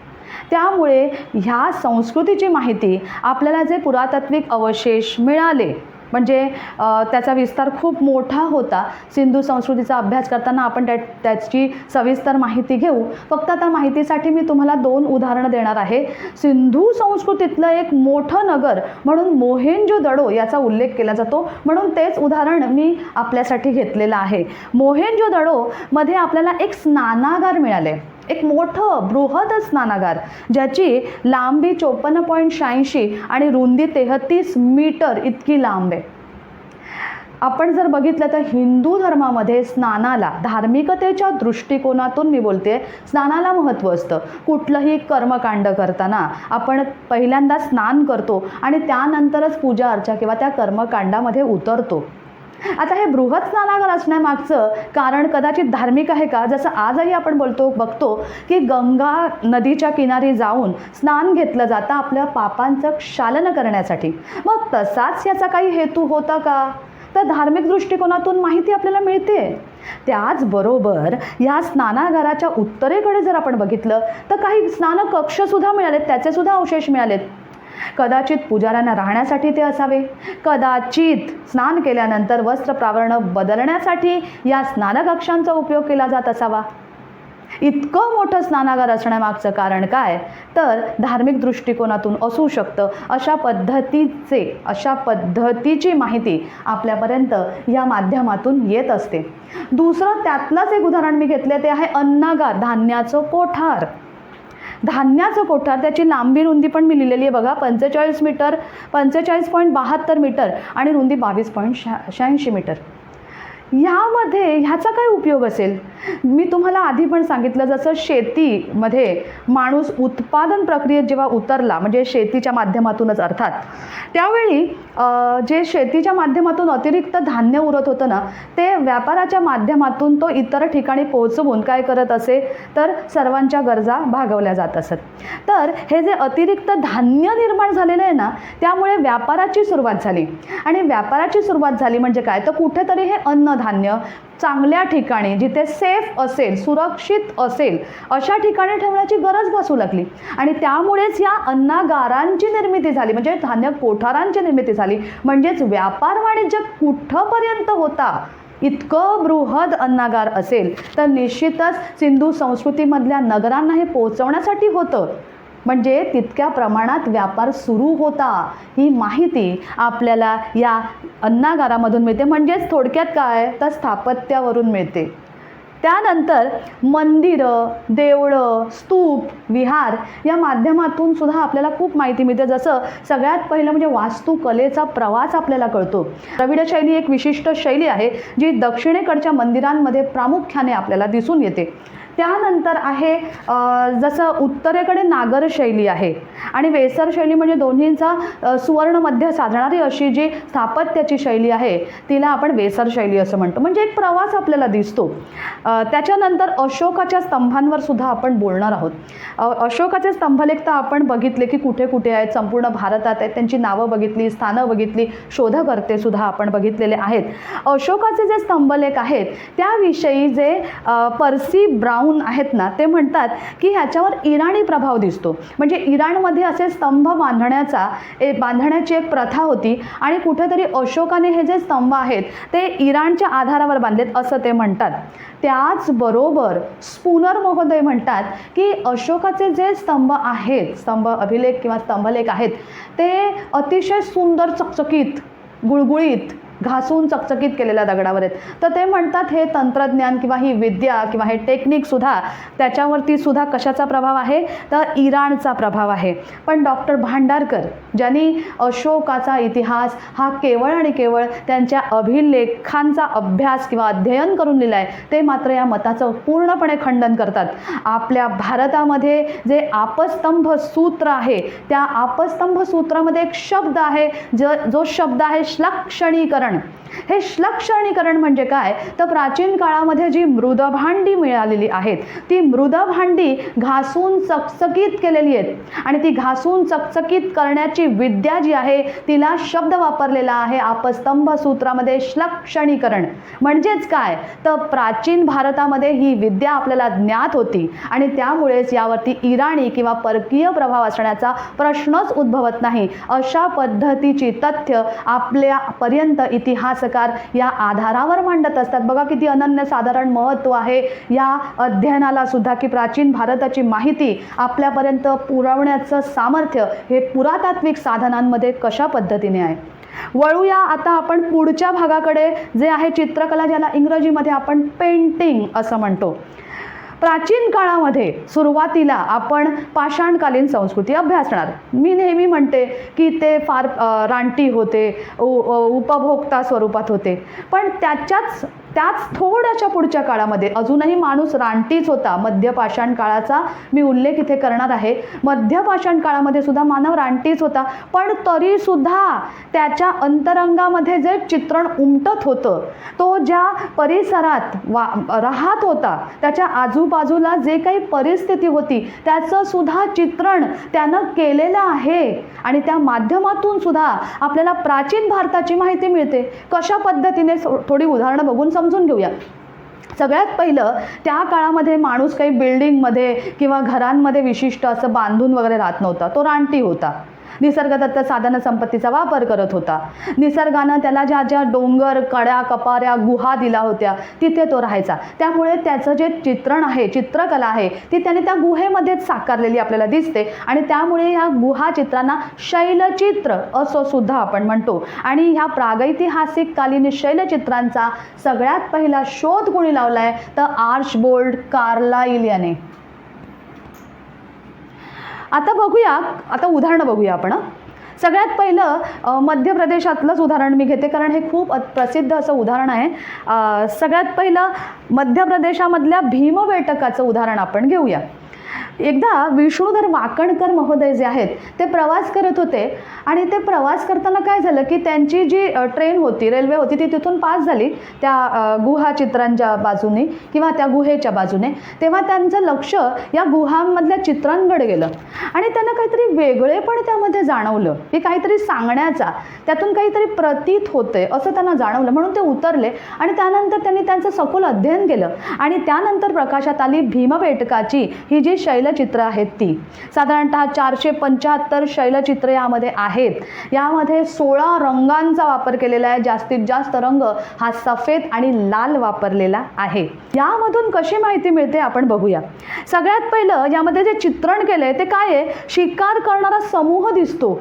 A: त्यामुळे ह्या संस्कृतीची माहिती आपल्याला जे पुरातात्विक अवशेष मिळाले म्हणजे त्याचा विस्तार खूप मोठा होता. सिंधू संस्कृतीचा अभ्यास करताना आपण त्याची सविस्तर माहिती घेऊ. फक्त आता माहितीसाठी मी तुम्हाला 2 उदाहरणं देणार आहे. सिंधू संस्कृतीतलं एक मोठं नगर म्हणून मोहेंजोदडो याचा उल्लेख केला जातो, म्हणून तेच उदाहरण मी आपल्यासाठी घेतलेलं आहे. मोहेंजोदडोमध्ये आपल्याला एक स्नानागार मिळाले, एक मोठं बृहद स्नानागार ज्याची लांबी 54.86 आणि रुंदी 33 मीटर इतकी लांब आहे. आपण जर बघितलं तर हिंदू धर्मामध्ये स्नानाला धार्मिकतेच्या दृष्टिकोनातून मी बोलते, स्नानाला महत्त्व असतं. कुठलंही कर्मकांड करताना आपण पहिल्यांदा स्नान करतो आणि त्यानंतरच पूजा अर्चा किंवा त्या कर्मकांडामध्ये उतरतो. आता हे बृहत स्नानागार असण्यामागचं कारण कदाचित धार्मिक आहे का? जसं आजही आपण बघतो की गंगा नदीच्या किनारी जाऊन स्नान घेतलं जातं आपल्या पापांचं क्षालन करण्यासाठी. मग तसाच याचा काही हेतू होता का? तर धार्मिक दृष्टिकोनातून माहिती आपल्याला मिळते. त्याचबरोबर या स्नानागाराच्या उत्तरेकडे जर आपण बघितलं तर काही स्नान कक्षसुद्धा मिळालेत, त्याचे सुद्धा अवशेष मिळालेत. कदाचित पुजाऱ्यांना राहण्यासाठी ते असावे, कदाचित स्नान केल्यानंतर वस्त्र प्रावरण बदलण्यासाठी या स्नानकक्षांचा उपयोग केला जात असावा. इतकं मोठं स्नानागार असण्यामागचं कारण काय, तर धार्मिक दृष्टिकोनातून असू शकतं. अशा पद्धतीची माहिती आपल्यापर्यंत या माध्यमातून येत असते. दुसरं त्यातलंच एक उदाहरण मी घेतले ते आहे अन्नागार, धान्याचं कोठार. धान्याचं कोठार, त्याची लांबी रुंदी पण मी लिहिलेली आहे बघा, 45 मीटर, 45.72 मीटर आणि रुंदी 22.86 मीटर. ह्यामध्ये ह्याचा काय उपयोग असेल? मी तुम्हाला आधी पण सांगितलं, जसं शेतीमध्ये माणूस उत्पादन प्रक्रियेत जेव्हा उतरला, म्हणजे शेतीच्या माध्यमातूनच अर्थात, त्यावेळी जे शेतीच्या माध्यमातून अतिरिक्त धान्य उरत होतं ना, ते व्यापाराच्या माध्यमातून तो इतर ठिकाणी पोहोचवून काय करत असे, तर सर्वांच्या गरजा भागवल्या जात असत. तर हे जे अतिरिक्त धान्य निर्माण झालेलं आहे ना, त्यामुळे व्यापाराची सुरुवात झाली. आणि व्यापाराची सुरुवात झाली म्हणजे काय, तर कुठेतरी हे अन्नधान्य चांगल्या ठिकाणी, जिथे सेफ असेल, सुरक्षित असेल, अशा ठिकाणी ठेवण्याची गरज भासू लागली. आणि त्यामुळेच या अन्नागारांची निर्मिती झाली, म्हणजे धान्य कोठारांची निर्मिती झाली. म्हणजेच व्यापार वाणिज्य कुठंपर्यंत होता, इतकं बृहद अन्नागार असेल तर निश्चितच सिंधू संस्कृतीमधल्या नगरांना हे पोहोचवण्यासाठी होतं. म्हणजे तितक्या प्रमाणात व्यापार सुरू होता, ही माहिती आपल्याला या अन्नागारामधून मिळते. म्हणजेच थोडक्यात काय, तर स्थापत्यावरून मिळते. त्यानंतर मंदिरं, देवळं, स्तूप, विहार या माध्यमातून सुद्धा आपल्याला खूप माहिती मिळते. जसं सगळ्यात पहिलं म्हणजे वास्तुकलेचा प्रवास आपल्याला कळतो. द्रविड शैली एक विशिष्ट शैली आहे जी दक्षिणेकडच्या मंदिरांमध्ये प्रामुख्याने आपल्याला दिसून येते. त्यानंतर आहे जसं उत्तरेकडे नागर शैली आहे आणि वेसर शैली, म्हणजे दोन्हींचा सुवर्ण मध्य साधणारी अशी जी स्थापत्याची शैली आहे तिला आपण वेसर शैली असं म्हणतो. म्हणजे एक प्रवास आपल्याला दिसतो. त्याच्यानंतर अशोकाच्या स्तंभांवर सुद्धा आपण बोलणार आहोत. अशोकाचे स्तंभलेख तर आपण बघितले की कुठे कुठे आहेत, संपूर्ण भारतात आहेत, त्यांची नावं बघितली, स्थानं बघितली, शोधकर्ते सुद्धा आपण बघितलेले आहेत. अशोकाचे जे स्तंभलेख आहेत त्याविषयी जे पर्सी ब्राउन आहेत ना, ते म्हणतात की ह्याच्यावर इराणी प्रभाव दिसतो. म्हणजे इराणमध्ये असे स्तंभ बांधण्याची एक प्रथा होती आणि कुठेतरी अशोकाने हे जे स्तंभ आहेत ते इराणच्या आधारावर बांधलेत असं ते म्हणतात. त्याचबरोबर स्पूनर महोदय म्हणतात की अशोकाचे जे स्तंभ आहेत, स्तंभ अभिलेख किंवा स्तंभलेख आहेत, ते अतिशय सुंदर, चकचकीत, गुळगुळीत, घासून चकचकीत केलेल्या दगडावर आहेत. तर ते म्हणतात हे तंत्रज्ञान किंवा ही विद्या किंवा हे टेक्निकसुद्धा त्याच्यावरती सुद्धा कशाचा प्रभाव आहे, तर इराणचा प्रभाव आहे. पण डॉक्टर भांडारकर ज्यांनी अशोकाचा इतिहास हा केवळ आणि केवळ त्यांच्या अभिलेखांचा अभ्यास किंवा अध्ययन करून लिहिला आहे, ते मात्र या मताचं पूर्णपणे खंडन करतात. आपल्या भारतामध्ये जे आपस्तंभ सूत्र आहे त्या आपस्तंभ सूत्रामध्ये एक शब्द आहे, जो शब्द आहे श्लक्षणीकरण. हे श्लक्षणीकरण म्हणजे काय, तर प्राचीन काळामध्ये जी मृदभांडी मिळालेली आहेत ती मृदभांडी घासून चकचकीत केलेली आहेत आणि ती घासून चकचकीत करण्याची विद्या जी आहे तिला शब्द वापरलेला आहे आपस्तंभ सूत्रामध्ये, श्लक्षणीकरण. म्हणजेच काय, तर प्राचीन भारतामध्ये ही विद्या आपल्याला ज्ञात होती आणि त्यामुळेच यावरती इराणी किंवा परकीय प्रभाव असण्याचा प्रश्नच उद्भवत नाही. अशा पद्धतीची तथ्य आपल्यापर्यंत इतिहासकार या आधारावर मांडत असतात. बघा किती अनन्यसाधारण महत्त्व आहे या अध्ययनाला सुद्धा, की प्राचीन भारताची माहिती आपल्यापर्यंत पुरवण्याचं सामर्थ्य हे पुरातात्विक साधनांमध्ये कशा पद्धतीने आहे. वळूया आता आपण पुढच्या भागाकडे, जे आहे चित्रकला, ज्याला इंग्रजीमध्ये आपण पेंटिंग असं म्हणतो. प्राचीन काळामध्ये सुरुवातीला आपण पाषाणकालीन संस्कृती अभ्यासणार. मी नेहमी म्हणते की ते फार रानटी होते, उपभोक्ता स्वरूपात होते. पण त्याच थोड्याशा पुढच्या काळामध्ये अजूनही माणूस रानटीच होता. मध्य पाषाण काळाचा मी उल्लेख इथे करणार आहे. मध्य पाषाण काळामध्ये सुद्धा मानव रानटीच होता, पण तरीसुद्धा त्याच्या अंतरंगामध्ये जे चित्रण उमटत होतं, तो ज्या परिसरात राहत होता त्याच्या आजूबाजूला जे काही परिस्थिती होती त्याचं सुद्धा चित्रण त्यानं केलेलं आहे. आणि त्या माध्यमातून सुद्धा आपल्याला प्राचीन भारताची माहिती मिळते. कशा पद्धतीने, थोडी उदाहरणं बघून समजून घेऊया. सगळ्यात पहिलं, त्या काळामध्ये माणूस काही बिल्डिंगमध्ये किंवा घरांमध्ये विशिष्ट असं बांधून वगैरे राहत नव्हता, तो रानटी होता. निसर्गदत्त साधन संपत्तीचा वापर करत होता. निसर्गानं त्याला ज्या ज्या डोंगर, कड्या, कपाऱ्या, गुहा दिल्या होत्या तिथे तो राहायचा. त्यामुळे त्याचं जे चित्रण आहे, चित्रकला आहे, ती त्याने त्या गुहेमध्येच साकारलेली आपल्याला दिसते आणि त्यामुळे ह्या गुहा चित्रांना शैलचित्र असं सुद्धा आपण म्हणतो. आणि ह्या प्रागैतिहासिक कालीन शैलचित्रांचा सगळ्यात पहिला शोध कोणी लावलाय तर आर्चबोल्ड कार्लाइल याने. आता उदाहरणं बघूया आपण. सगळ्यात पहिलं मध्य प्रदेशातलंच उदाहरण मी घेते कारण हे खूप प्रसिद्ध असं उदाहरण आहे. सगळ्यात पहिलं मध्य प्रदेशामधल्या भीमबेटकाचं उदाहरण आपण घेऊया. एकदा विष्णुधर वाकणकर महोदय जे आहेत ते प्रवास करत होते आणि ते प्रवास करताना काय झालं की त्यांची जी ट्रेन होती, रेल्वे होती, ती तिथून पास झाली त्या गुहाचित्रांच्या बाजूने किंवा त्या गुहेच्या बाजूने. तेव्हा त्यांचं लक्ष या गुहांमधल्या चित्रांकडे गेलं आणि त्यांना काहीतरी वेगळेपण त्यामध्ये जाणवलं की काहीतरी सांगण्याचा, त्यातून काहीतरी प्रतीत होते असं त्यांना जाणवलं. म्हणून ते उतरले आणि त्यानंतर त्यांनी त्यांचं सखोल अध्ययन केलं आणि त्यानंतर प्रकाशात आली भीमबेटकाची ही जी शैलचित्र आहेत ती. साधारणतः 475 शैलचित्रे यामध्ये आहेत. यामध्ये 16 रंगांचा वापर केलेला आहे. जास्तीत जास्त रंग हा सफेद आणि लाल वापरलेला आहे. यामधून कशी माहिती मिळते आपण बघूया. सगळ्यात पहिलं यामध्ये जे चित्रण केलंय ते काय आहे, शिकार करणारा समूह दिसतो.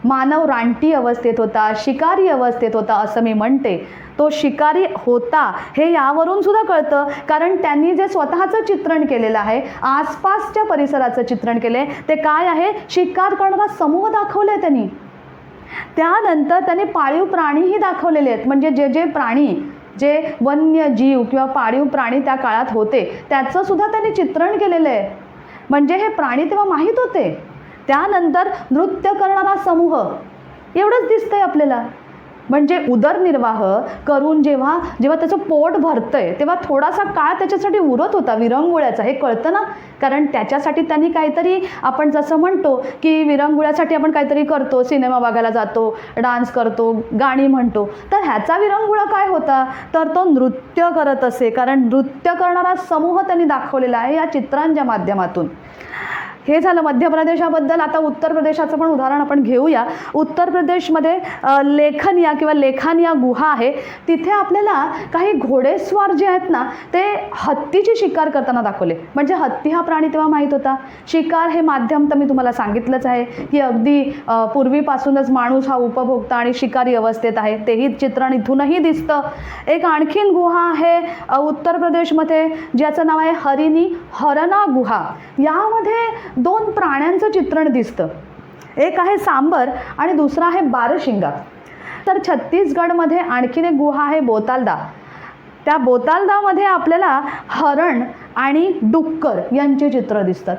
A: मानव रानटी अवस्थेत होता, शिकारी अवस्थेत होता असं मी म्हणते. तो शिकारी होता हे यावरून सुद्धा कळतं कारण त्यांनी जे स्वतःचं चित्रण केलेलं आहे, आसपासच्या परिसराचं चित्रण केले ते काय आहे, शिकार करणारा समूह दाखवले त्यांनी. त्यानंतर त्यांनी पाळीव प्राणीही दाखवलेले आहेत. म्हणजे जे जे प्राणी, जे वन्यजीव किंवा पाळीव प्राणी त्या काळात होते त्याचं सुद्धा त्यांनी चित्रण केलेलं आहे. म्हणजे हे प्राणी तेव्हा माहीत होते. त्यानंतर नृत्य करणारा समूह एवढंच दिसतंय आपल्याला. म्हणजे उदरनिर्वाह करून जेव्हा त्याचं पोट भरतंय तेव्हा थोडासा काळ त्याच्यासाठी उरत होता विरंगुळ्याचा, हे कळतं ना. कारण त्याच्यासाठी त्यांनी काहीतरी, आपण जसं म्हणतो की विरंगुळ्यासाठी आपण काहीतरी करतो, सिनेमा बघायला जातो, डान्स करतो, गाणी म्हणतो, तर ह्याचा विरंगुळा काय होता तर तो नृत्य करत असे. कारण नृत्य करणारा समूह त्यांनी दाखवलेला आहे या चित्रांच्या माध्यमातून. हे झालं मध्य प्रदेशाबद्दल. आता उत्तर प्रदेशाचं पण उदाहरण आपण घेऊया. उत्तर प्रदेशमध्ये लेखानिया गुहा आहे. तिथे आपल्याला काही घोडेस्वार जे आहेत ना ते हत्तीची शिकार करताना दाखवले. म्हणजे हत्ती हा प्राणी तेव्हा माहीत होता. शिकार हे माध्यम तर मी तुम्हाला सांगितलंच आहे की अगदी पूर्वीपासूनच माणूस हा उपभोक्ता आणि शिकारी अवस्थेत आहे. तेही चित्रण इथूनही दिसतं. एक आणखीन गुहा आहे उत्तर प्रदेशमध्ये ज्याचं नाव आहे हरणा गुहा. यामध्ये 2 प्राण्यांचं चित्रण दिसतं. एक आहे सांबर आणि दुसरा आहे बारशिंगा. तर छत्तीसगडमध्ये आणखीन एक गुहा आहे बोतालदा. त्या बोतालदामध्ये आपल्याला हरण आणि डुक्कर यांचे चित्र दिसतात.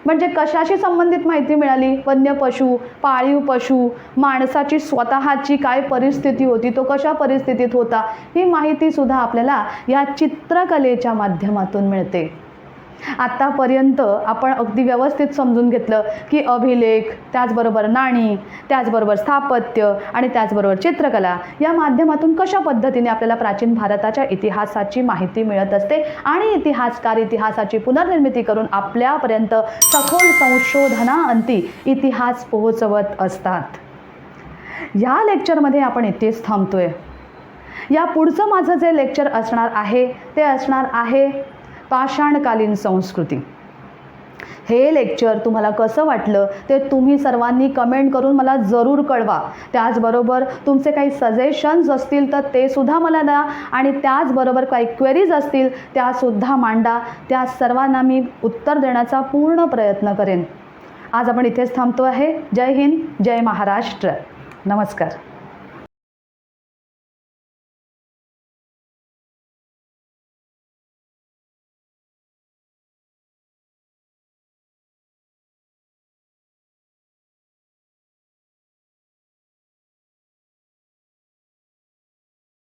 A: म्हणजे कशाशी संबंधित माहिती मिळाली, वन्य पशु, पाळीव पशु, माणसाची स्वतःची काय परिस्थिती होती, तो कशा परिस्थितीत होता, ही माहितीसुद्धा आपल्याला या चित्रकलेच्या माध्यमातून मिळते. आत्तापर्यंत आपण अगदी व्यवस्थित समजून घेतलं की अभिलेख, त्याचबरोबर नाणी, त्याचबरोबर स्थापत्य आणि त्याचबरोबर चित्रकला या माध्यमातून कशा पद्धतीने आपल्याला प्राचीन भारताच्या इतिहासाची माहिती मिळत असते आणि इतिहासकार इतिहासाची पुनर्निर्मिती करून आपल्यापर्यंत सखोल संशोधनाअंती इतिहास पोहोचवत असतात. या लेक्चरमध्ये आपण इथेच थांबतोय. या पुढचं माझं जे लेक्चर असणार आहे ते असणार आहे पाषाणकालीन संस्कृती. हे लेक्चर तुम्हाला कसं वाटलं ते तुम्ही सर्वांनी कमेंट करून मला जरूर कळवा. त्याचबरोबर तुमचे काही सजेशन्स असतील तर ते सुद्धा मला द्या आणि त्याचबरोबर काही क्वेरीज असतील त्यासुद्धा मांडा. त्या सर्वांना मी उत्तर देण्याचा पूर्ण प्रयत्न करेन. आज आपण इथेच थांबतो आहे. जय हिंद, जय महाराष्ट्र. नमस्कार.